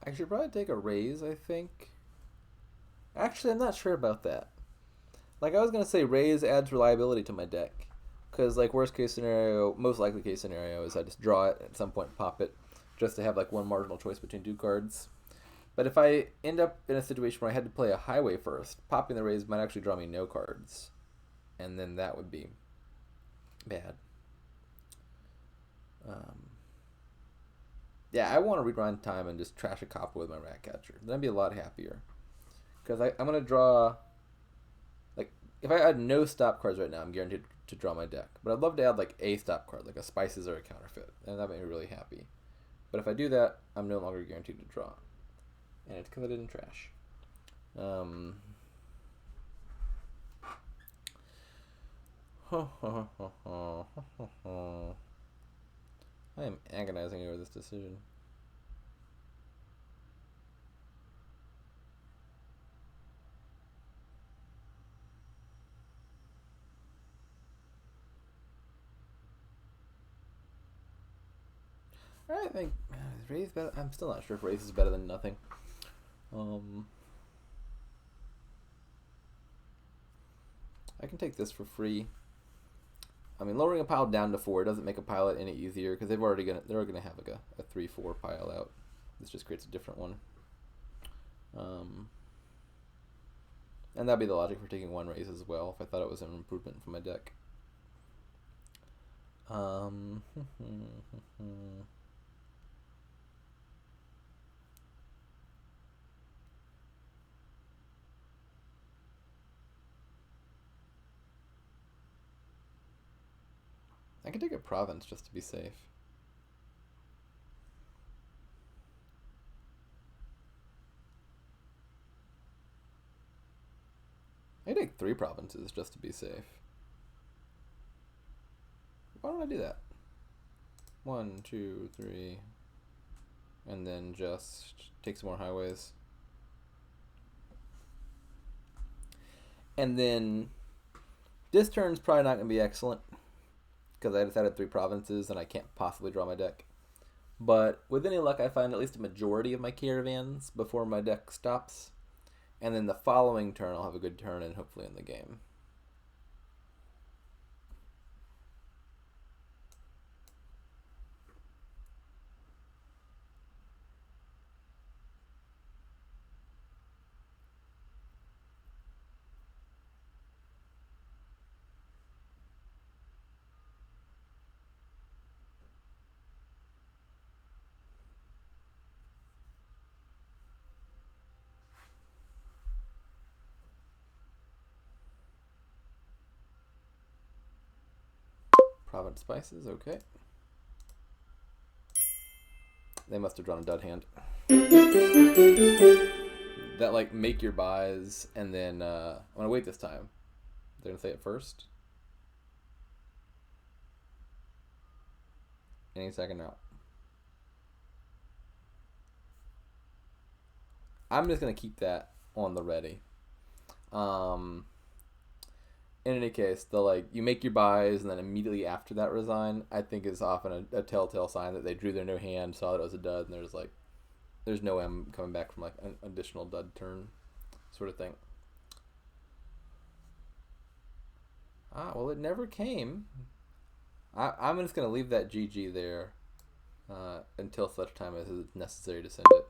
A: I should probably take a raise, I think. Actually, I'm not sure about that. Like, I was going to say raise adds reliability to my deck. Because, like, worst case scenario, most likely case scenario is I just draw it at some point, pop it, just to have, like, one marginal choice between two cards. But if I end up in a situation where I had to play a highway first, popping the raise might actually draw me no cards. And then that would be bad. Yeah, I want to rewind time and just trash a copy with my Ratcatcher. Then I'd be a lot happier. Because I'm going to draw... Like, if I had no stop cards right now, I'm guaranteed to draw my deck. But I'd love to add, like, a stop card, like a Spices or a Counterfeit. And that would make me really happy. But if I do that, I'm no longer guaranteed to draw. And it's because I didn't trash. I am agonizing over this decision. I think raise better. I'm still not sure if raise is better than nothing. I can take this for free. I mean, lowering a pile down to 4 doesn't make a pilot any easier because they're already gonna have like a 3/4 pile out. This just creates a different one. And that'd be the logic for taking one raise as well if I thought it was an improvement for my deck. I can take a province just to be safe. I can take 3 provinces just to be safe. Why don't I do that? 1, 2, 3, and then just take some more highways. And then this turn's probably not going to be excellent because I just added 3 provinces and I can't possibly draw my deck. But with any luck, I find at least a majority of my caravans before my deck stops. And then the following turn, I'll have a good turn and hopefully in the game. Province Spices, okay. They must have drawn a dud hand. That, like, make your buys, and then, I'm going to wait this time. They're going to say it first. Any second now. I'm just going to keep that on the ready. In any case, the like you make your buys and then immediately after that resign, I think is often a telltale sign that they drew their new hand, saw that it was a dud, and there's no way I'm coming back from like an additional dud turn sort of thing. Well, it never came. I'm just going to leave that GG there until such time as it's necessary to send it.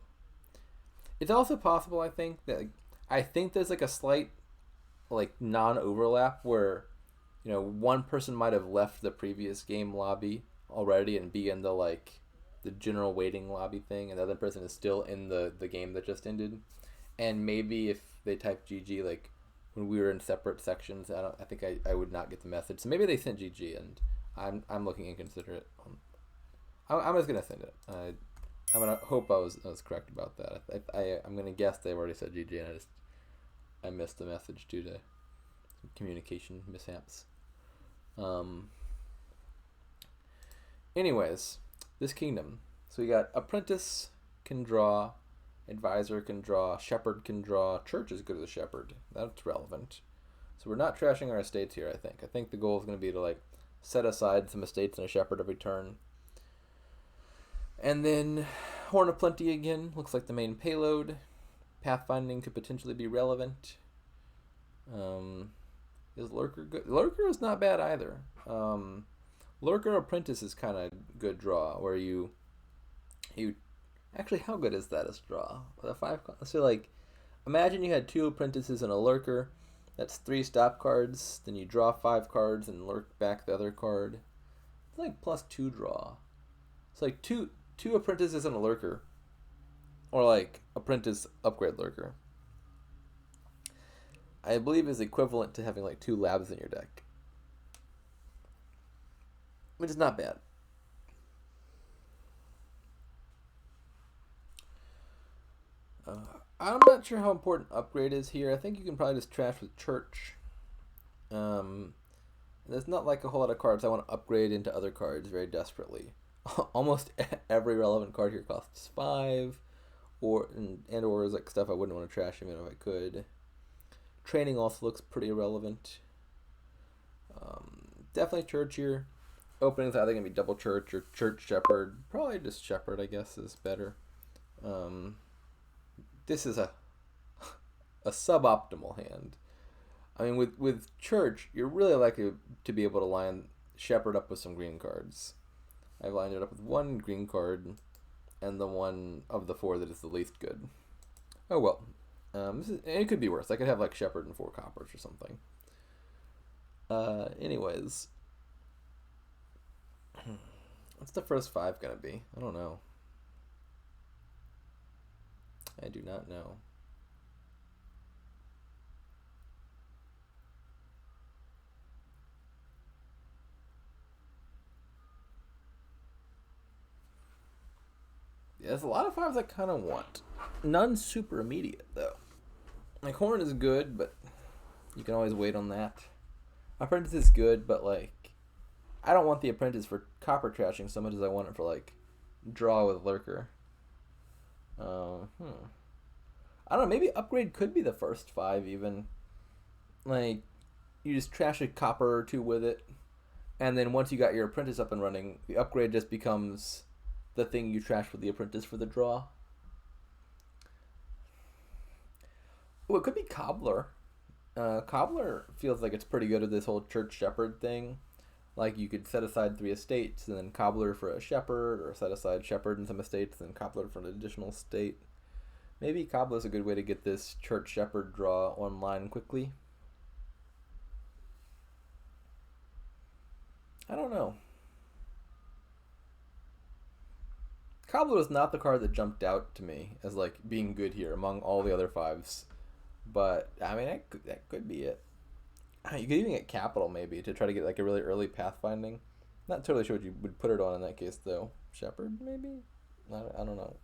A: It's also possible, I think, that there's like a slight like non-overlap where, you know, one person might have left the previous game lobby already and be in the like the general waiting lobby thing, and the other person is still in the game that just ended. And maybe if they type GG like when we were in separate sections, I think I would not get the message. So maybe they sent GG and I'm looking inconsiderate. I'm just gonna send it. I'm gonna hope I was correct about that. I'm gonna guess they've already said GG and I missed the message due to some communication mishaps. Anyways, this kingdom. So we got Apprentice can draw, Advisor can draw, Shepherd can draw, Church is good as a Shepherd. That's relevant. So we're not trashing our estates here, I think. I think the goal is going to be to like set aside some estates and a Shepherd every turn. And then Horn of Plenty again. Looks like the main payload. Pathfinding could potentially be relevant. Is Lurker good? Lurker is not bad either. Lurker Apprentice is kind of good draw, where you actually, how good is that as draw? The 5. So like, imagine you had 2 apprentices and a lurker. That's 3 stop cards. Then you draw 5 cards and lurk back the other card. It's like +2 draw. It's like two apprentices and a lurker, or like apprentice upgrade lurker. I believe is equivalent to having like 2 labs in your deck, which is not bad. I'm not sure how important upgrade is here. I think you can probably just trash with Church. There's not like a whole lot of cards I want to upgrade into other cards very desperately. Almost every relevant card here costs 5, or is like stuff I wouldn't want to trash even if I could. Training also looks pretty irrelevant. Definitely Church here. Opening's either going to be double Church or Church Shepherd. Probably just Shepherd, I guess, is better. This is a suboptimal hand. I mean, with Church, you're really likely to be able to line Shepherd up with some green cards. I've lined it up with 1 green card and the one of the 4 that is the least good. Oh well. It could be worse. I could have like Shepherd and 4 coppers or something. Anyways. What's the first 5 gonna be? I don't know. I do not know. Yeah, there's a lot of 5s I kind of want. None super immediate, though. Like, Horn is good, but you can always wait on that. Apprentice is good, but, like, I don't want the Apprentice for copper trashing so much as I want it for, like, draw with Lurker. I don't know, maybe Upgrade could be the first 5, even. Like, you just trash a copper or 2 with it, and then once you got your Apprentice up and running, the Upgrade just becomes the thing you trash with the Apprentice for the draw. Oh, it could be Cobbler. Cobbler feels like it's pretty good at this whole Church Shepherd thing. Like, you could set aside 3 estates, and then Cobbler for a Shepherd, or set aside Shepherd and some estates, and then Cobbler for an additional estate. Maybe Cobbler's a good way to get this Church Shepherd draw online quickly. I don't know. Cobbler was not the card that jumped out to me as, like, being good here among all the other 5s. But, I mean, that could be it. You could even get Capital, maybe, to try to get, like, a really early pathfinding. Not totally sure what you would put it on in that case, though. Shepherd, maybe? I don't know.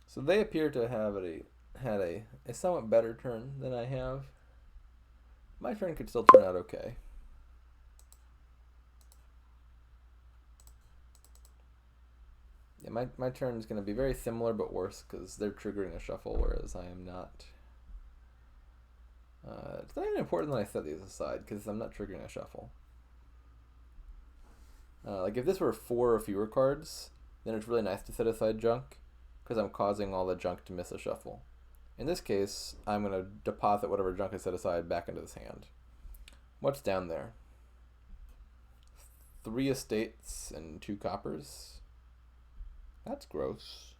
A: So they appear to have had a somewhat better turn than I have. My turn could still turn out okay. Yeah, my turn is going to be very similar but worse because they're triggering a shuffle, whereas I am not. It's not even important that I set these aside because I'm not triggering a shuffle. Like if this were 4 or fewer cards, then it's really nice to set aside junk because I'm causing all the junk to miss a shuffle. In this case, I'm going to deposit whatever junk I set aside back into this hand. What's down there? 3 estates and 2 coppers. That's gross.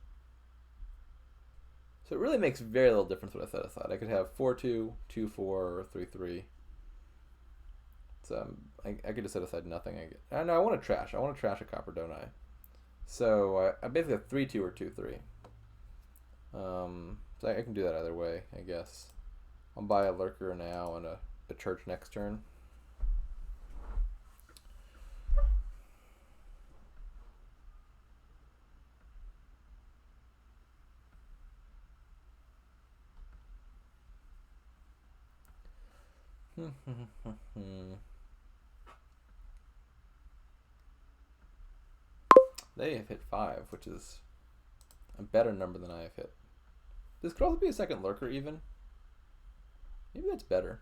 A: So it really makes very little difference what I set aside. I could have 4-2, 2-4, or 3-3. So I could just set aside nothing. I know I want to trash. I want to trash a copper, don't I? So I basically have 3-2 or 2-3. So I can do that either way, I guess. I'll buy a Lurker now and a Church next turn. They have hit 5, which is a better number than I have hit. This could also be a second Lurker even. Maybe that's better.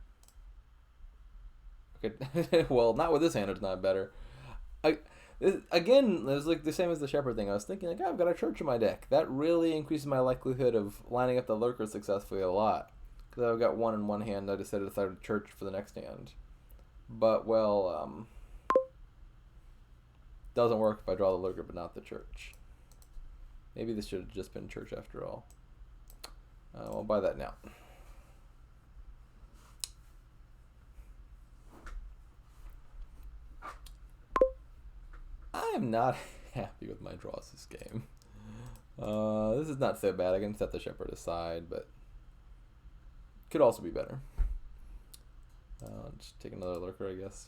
A: Okay. Well, not with this hand. It's not better. Again, it was like the same as the Shepherd thing. I was thinking like, oh, I've got a Church in my deck. That really increases my likelihood of lining up the Lurker successfully a lot. Because I've got one in one hand. I decided to start a Church for the next hand. But well, doesn't work if I draw the Lurker but not the Church. Maybe this should have just been Church after all. We'll buy that now. I am not happy with my draws this game. This is not so bad. I can set the Shepherd aside, but could also be better. Just take another Lurker, I guess.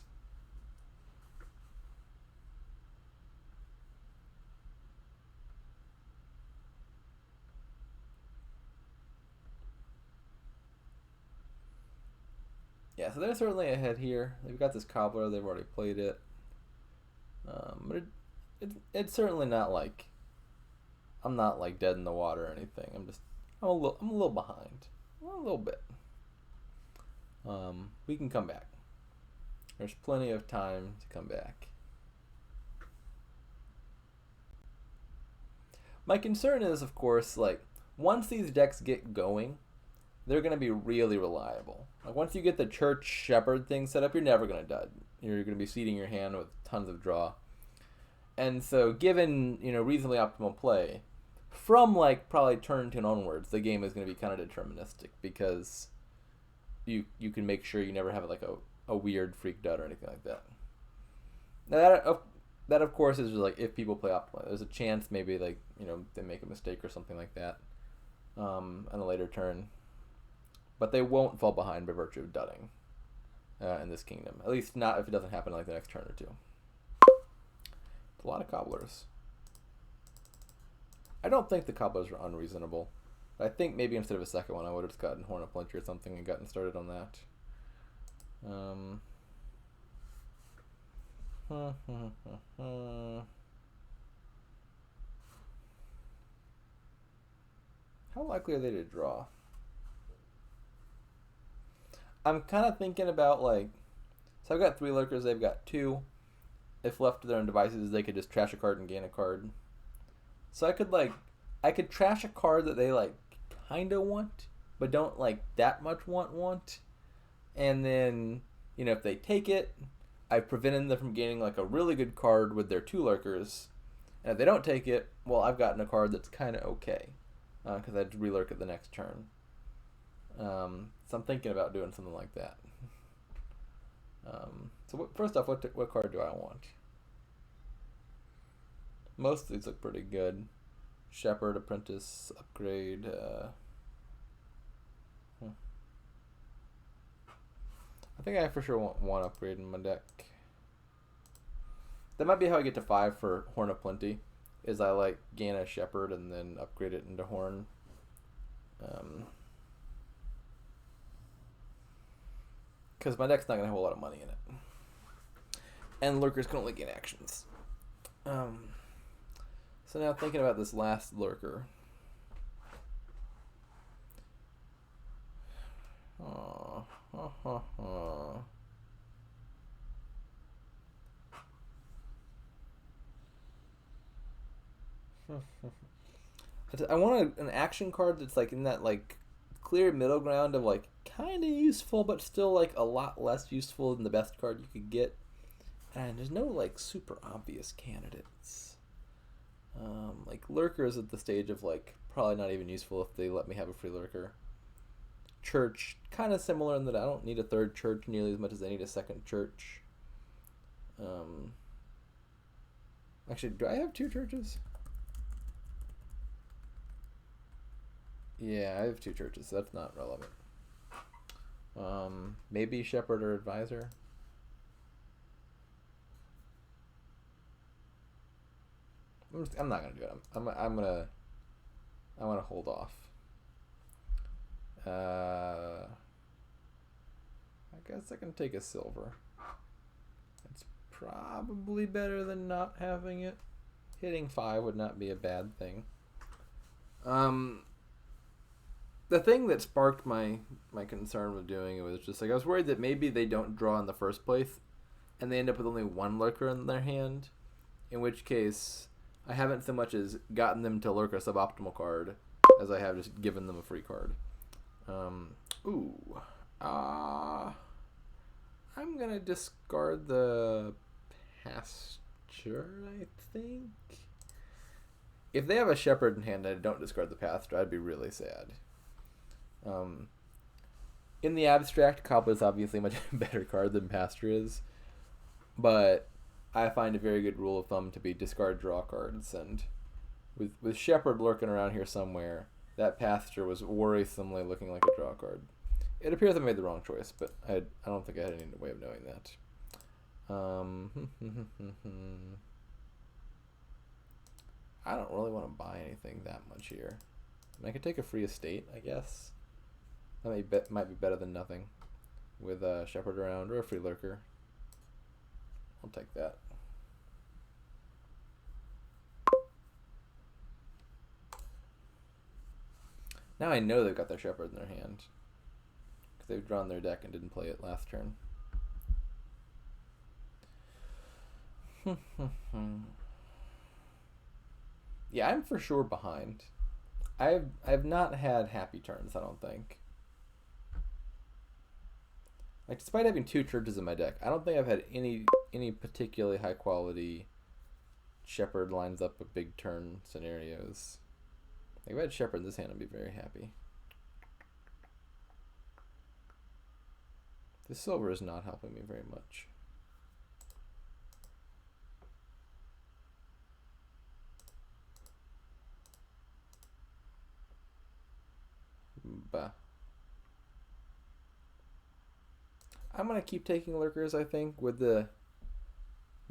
A: Yeah, so they're certainly ahead here. They've got this Cobbler. They've already played it. But it's certainly not like I'm not like dead in the water or anything. I'm a little behind, a little bit. We can come back. There's plenty of time to come back. My concern is, of course, like once these decks get going, they're going to be really reliable. Like once you get the Church Shepherd thing set up, you're never going to dud. You're going to be seeding your hand with tons of draw. And so given, reasonably optimal play, from like probably turn 10 onwards, the game is going to be kind of deterministic because you can make sure you never have like a weird freak dud or anything like that. Now that of course is just like if people play optimally. There's a chance maybe like, they make a mistake or something like that on a later turn. But they won't fall behind by virtue of dudding in this kingdom. At least not if it doesn't happen like the next turn or two. It's a lot of Cobblers. I don't think the Cobblers are unreasonable. I think maybe instead of a second one, I would have just gotten Horn of Plenty or something and gotten started on that. How likely are they to draw? I'm kind of thinking about like, so I've got 3 Lurkers, they've got 2. If left to their own devices, they could just trash a card and gain a card. So I could trash a card that they like kind of want, but don't like that much want. And then, if they take it, I've prevented them from gaining like a really good card with their 2 Lurkers. And if they don't take it, well, I've gotten a card that's kind of okay. Because I'd re-lurk it the next turn. So I'm thinking about doing something like that. So first off, what card do I want? Most of these look pretty good. Shepherd, Apprentice, Upgrade. I think I for sure want 1 upgrade in my deck. That might be how I get to 5 for Horn of Plenty. Is I like gain a Shepherd and then upgrade it into Horn. Because my deck's not going to have a lot of money in it. And Lurkers can only gain actions. So now thinking about this last Lurker. I want an action card that's like in that like clear middle ground of like kind of useful but still like a lot less useful than the best card you could get. And there's no like super obvious candidates. Like Lurkers at the stage of like probably not even useful if they let me have a free Lurker. Church, kind of similar in that I don't need a 3rd Church nearly as much as I need a 2nd Church. Actually, do I have 2 Churches? Yeah, I have 2 Churches, so that's not relevant. Maybe Shepherd or Advisor. I'm not gonna do it. I'm gonna hold off. I guess I can take a silver. It's probably better than not having it. Hitting 5 would not be a bad thing. The thing that sparked my concern with doing it was just like I was worried that maybe they don't draw in the first place, and they end up with only one lurker in their hand, in which case I haven't so much as gotten them to lurk a suboptimal card as I have just given them a free card. I'm gonna discard the pasture, I think. If they have a shepherd in hand and I don't discard the pasture, I'd be really sad. In the abstract, Cobbler is obviously a much better card than pasture is, but I find a very good rule of thumb to be discard draw cards, and with shepherd lurking around here somewhere, that pasture was worrisomely looking like a draw card. It appears I made the wrong choice, but I don't think I had any way of knowing that. I don't really want to buy anything that much here. I could take a free estate, I guess. That might be better than nothing with a shepherd around or a free lurker. I'll take that. Now I know they've got their shepherd in their hand because they've drawn their deck and didn't play it last turn. Yeah, I'm for sure behind. I've not had happy turns, I don't think. Like, despite having 2 churches in my deck, I don't think I've had any particularly high quality shepherd lines up with big turn scenarios. Like, if I had shepherd in this hand, I'd be very happy. The silver is not helping me very much. Bah. I'm going to keep taking lurkers, I think, with the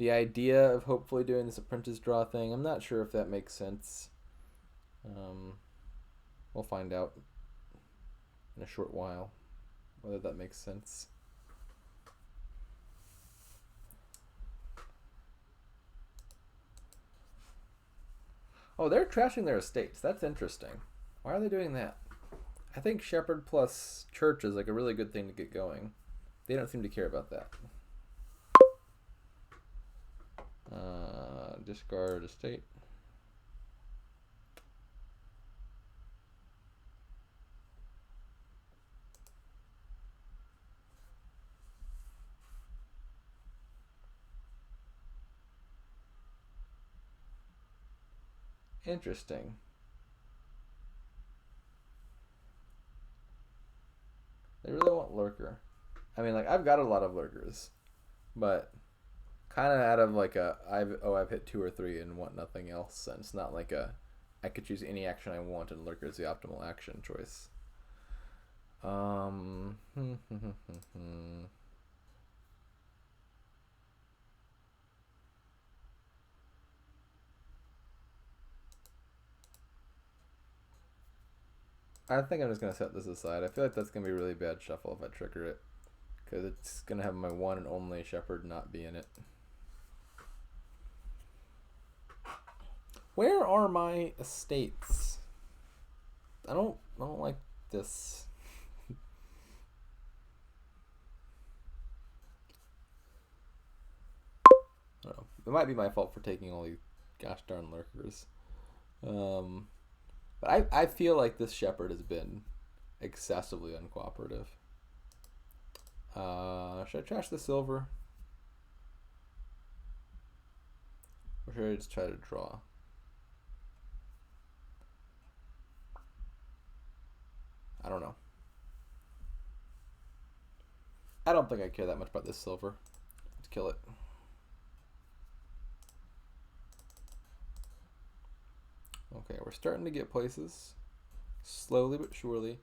A: idea of hopefully doing this apprentice draw thing. I'm not sure if that makes sense. We'll find out in a short while whether that makes sense. Oh, they're trashing their estates. That's interesting. Why are they doing that? I think shepherd plus church is like a really good thing to get going. They don't seem to care about that. Discard estate. Interesting. They really want lurker. I mean, like, I've got a lot of lurkers, but kind of out of like I've hit 2 or 3 and want nothing else, and it's not like I could choose any action I want and lurker is the optimal action choice. I think I'm just going to set this aside. I feel like that's going to be a really bad shuffle if I trigger it, because it's going to have my one and only shepherd not be in it. Where are my estates? I don't like this. I don't know. It might be my fault for taking all these gosh darn lurkers. But I feel like this shepherd has been excessively uncooperative. Should I trash the silver? Or should I just try to draw? I don't know. I don't think I care that much about this silver. Let's kill it. Okay, we're starting to get places. Slowly but surely.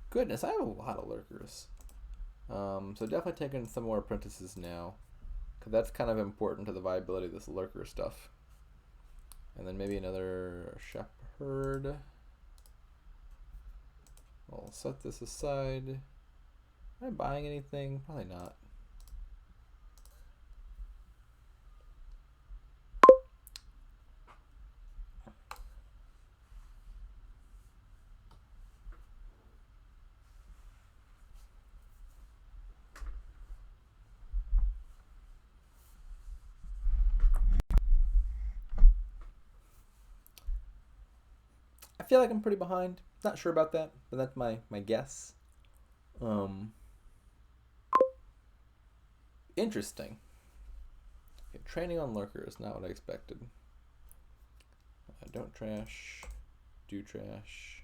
A: Goodness, I have a lot of lurkers. So definitely taking some more apprentices now, because that's kind of important to the viability of this lurker stuff. And then maybe another shepherd. I'll set this aside. Am I buying anything? Probably not. feel like I'm pretty behind. Not sure about that, but that's my guess. Interesting. Okay, training on lurker is not what I expected. Don't trash. Do trash.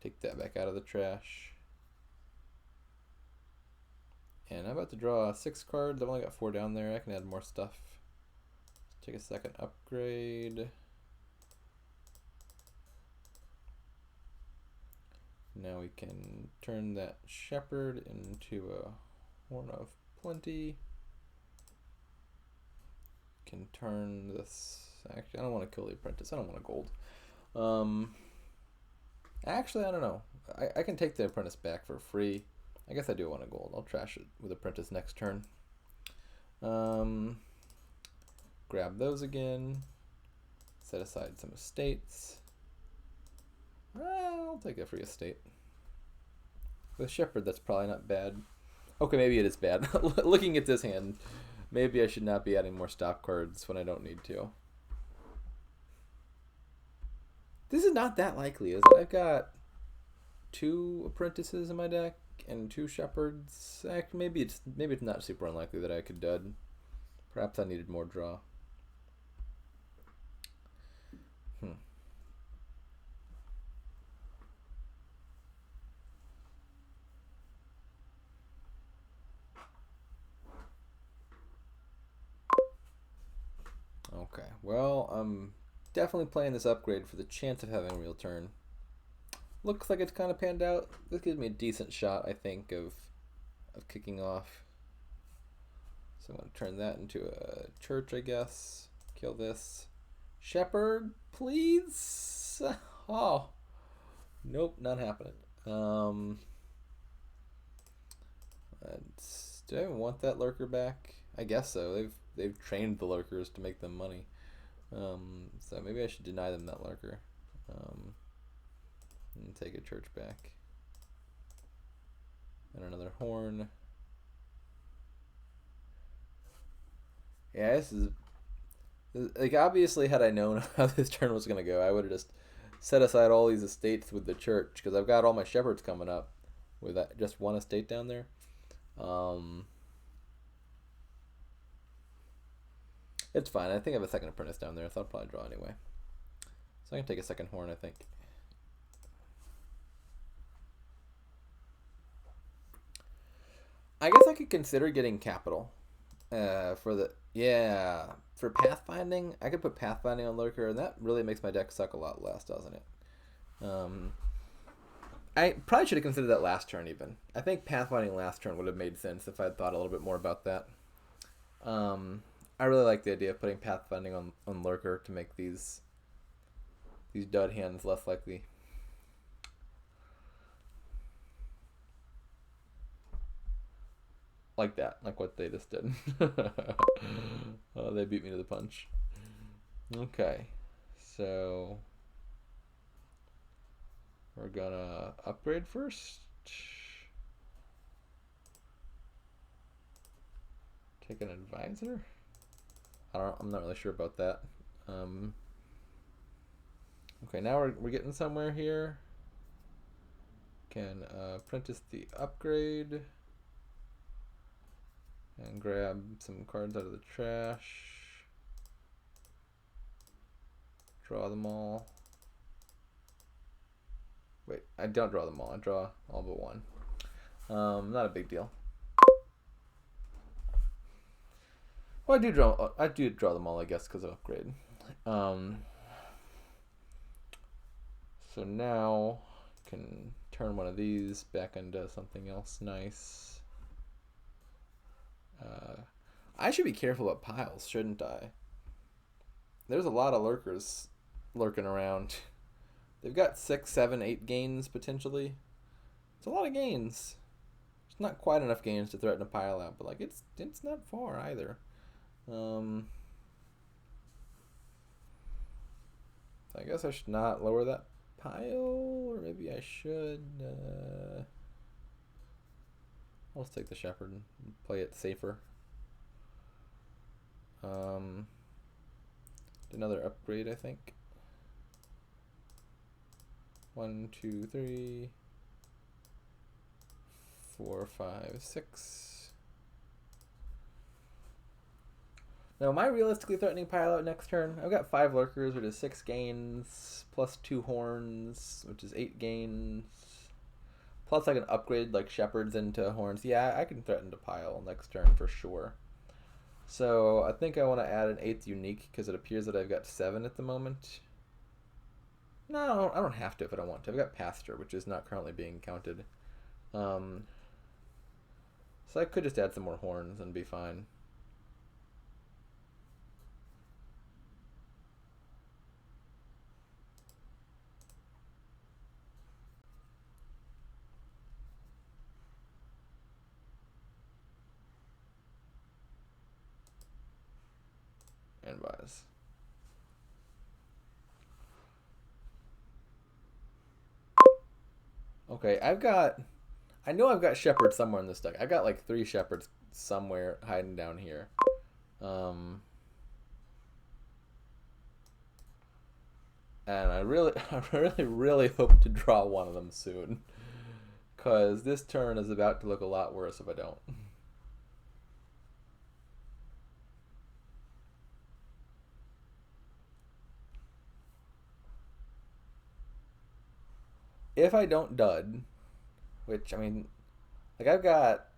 A: Take that back out of the trash. And I'm about to draw 6 cards. I've only got 4 down there. I can add more stuff. Take a second upgrade. Now we can turn that shepherd into a horn of plenty. Can turn this. Actually, I don't want to kill the apprentice. I don't want a gold. Actually, I don't know. I can take the apprentice back for free. I guess I do want a gold. I'll trash it with apprentice next turn. Grab those again. Set aside some estates. I'll take a free estate. With shepherd, that's probably not bad. Okay, maybe it is bad. Looking at this hand, maybe I should not be adding more stop cards when I don't need to. This is not that likely, is it? I've got 2 apprentices in my deck and 2 shepherds. Maybe it's not super unlikely that I could dud. Perhaps I needed more draw. Okay, well, I'm definitely playing this upgrade for the chance of having a real turn. Looks like it's kind of panned out. This gives me a decent shot, I think, of kicking off. So I'm going to turn that into a church, I guess. Kill this. Shepherd, please? Oh. Nope, not happening. Do I even want that lurker back? I guess so. They've trained the lurkers to make them money. So maybe I should deny them that lurker. And take a church back. And another horn. Yeah, this is like, obviously, had I known how this turn was gonna go, I would have just set aside all these estates with the church, because I've got all my shepherds coming up with that, just 1 estate down there. It's fine. I think I have a second apprentice down there, so I'll probably draw anyway. So I can take a second horn, I think. I guess I could consider getting capital for pathfinding. I could put pathfinding on lurker, and that really makes my deck suck a lot less, doesn't it? I probably should have considered that last turn even. I think pathfinding last turn would have made sense if I'd thought a little bit more about that. I really like the idea of putting pathfinding on lurker to make these dud hands less likely. Like that, like what they just did. They beat me to the punch. Okay, so we're gonna upgrade first. Take an advisor. I'm not really sure about that. Okay, now we're getting somewhere here. Can apprentice the upgrade and grab some cards out of the trash. Draw them all. Wait, I don't draw them all. I draw all but 1. Not a big deal. Well, I do draw them all, I guess, because of upgrade. So now I can turn one of these back into something else nice. I should be careful about piles, shouldn't I? There's a lot of lurkers lurking around. They've got 6, 7, 8 gains potentially. It's a lot of gains. It's not quite enough gains to threaten a pile out, but like it's not far either. So I guess I should not lower that pile, or maybe I should. I'll just take the shepherd and play it safer. Another upgrade, I think. 1, 2, 3, 4, 5, 6. Now, am I realistically threatening pile out next turn? I've got 5 lurkers, which is 6 gains, plus 2 horns, which is 8 gains. Plus I can upgrade like shepherds into horns. Yeah, I can threaten to pile next turn for sure. So I think I want to add an 8th unique because it appears that I've got 7 at the moment. No, I don't have to if I don't want to. I've got pasture, which is not currently being counted. So I could just add some more horns and be fine. And buys. Okay, I know I've got shepherds somewhere in this deck. I've got like 3 shepherds somewhere hiding down here. And I really hope to draw one of them soon. Because this turn is about to look a lot worse if I don't. If I don't dud, which, I mean, like I've got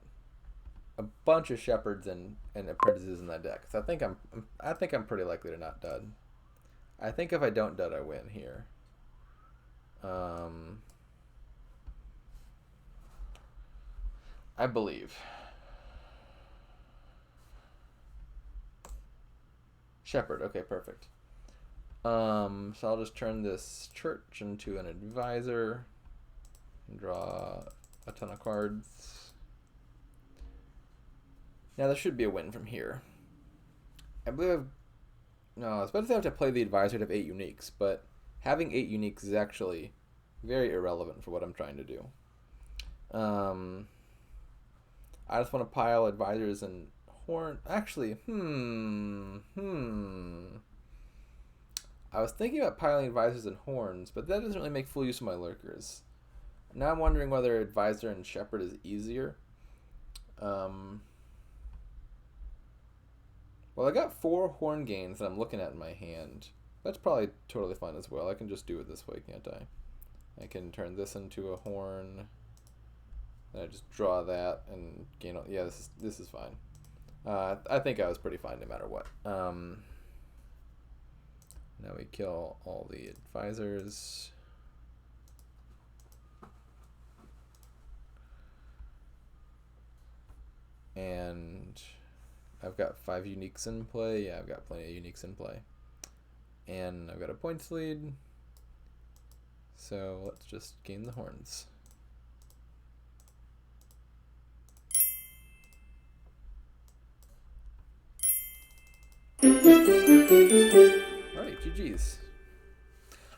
A: a bunch of shepherds and apprentices in that deck, so I think I'm pretty likely to not dud. I think if I don't dud, I win here. I believe. Shepherd, okay, perfect. So I'll just turn this church into an advisor and draw a ton of cards. Now there should be a win from here. I believe I was about to say I have to play the advisor to have 8 uniques, but having 8 uniques is actually very irrelevant for what I'm trying to do. I just want to pile advisors and horn. Actually, I was thinking about piling advisors and horns, but that doesn't really make full use of my lurkers. Now I'm wondering whether advisor and shepherd is easier. Well, I got 4 horn gains that I'm looking at in my hand. That's probably totally fine as well. I can just do it this way, can't I? I can turn this into a horn. And I just draw that and gain. Yeah, this is fine. I think I was pretty fine no matter what. Now we kill all the advisors. And I've got 5 uniques in play. Yeah, I've got plenty of uniques in play. And I've got a points lead. So let's just gain the horns. Alright, GG's.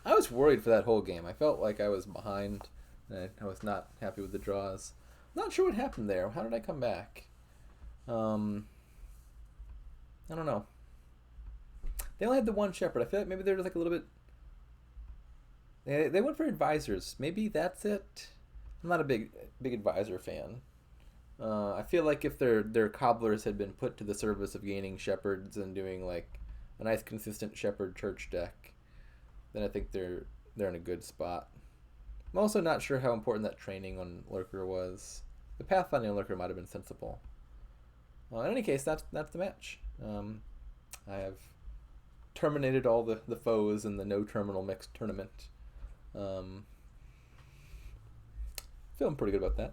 A: I was worried for that whole game. I felt like I was behind, and I was not happy with the draws. Not sure what happened there. How did I come back? I don't know. They only had the 1 shepherd. I feel like maybe they're like a little bit... They went for advisors. Maybe that's it. I'm not a big advisor fan. I feel like if their cobblers had been put to the service of gaining shepherds and doing like a nice consistent shepherd church deck, then I think they're in a good spot. I'm also not sure how important that training on lurker was. The pathfinding on lurker might have been sensible. In any case, that's the match. I have terminated all the foes in the no terminal mixed tournament. Feeling pretty good about that.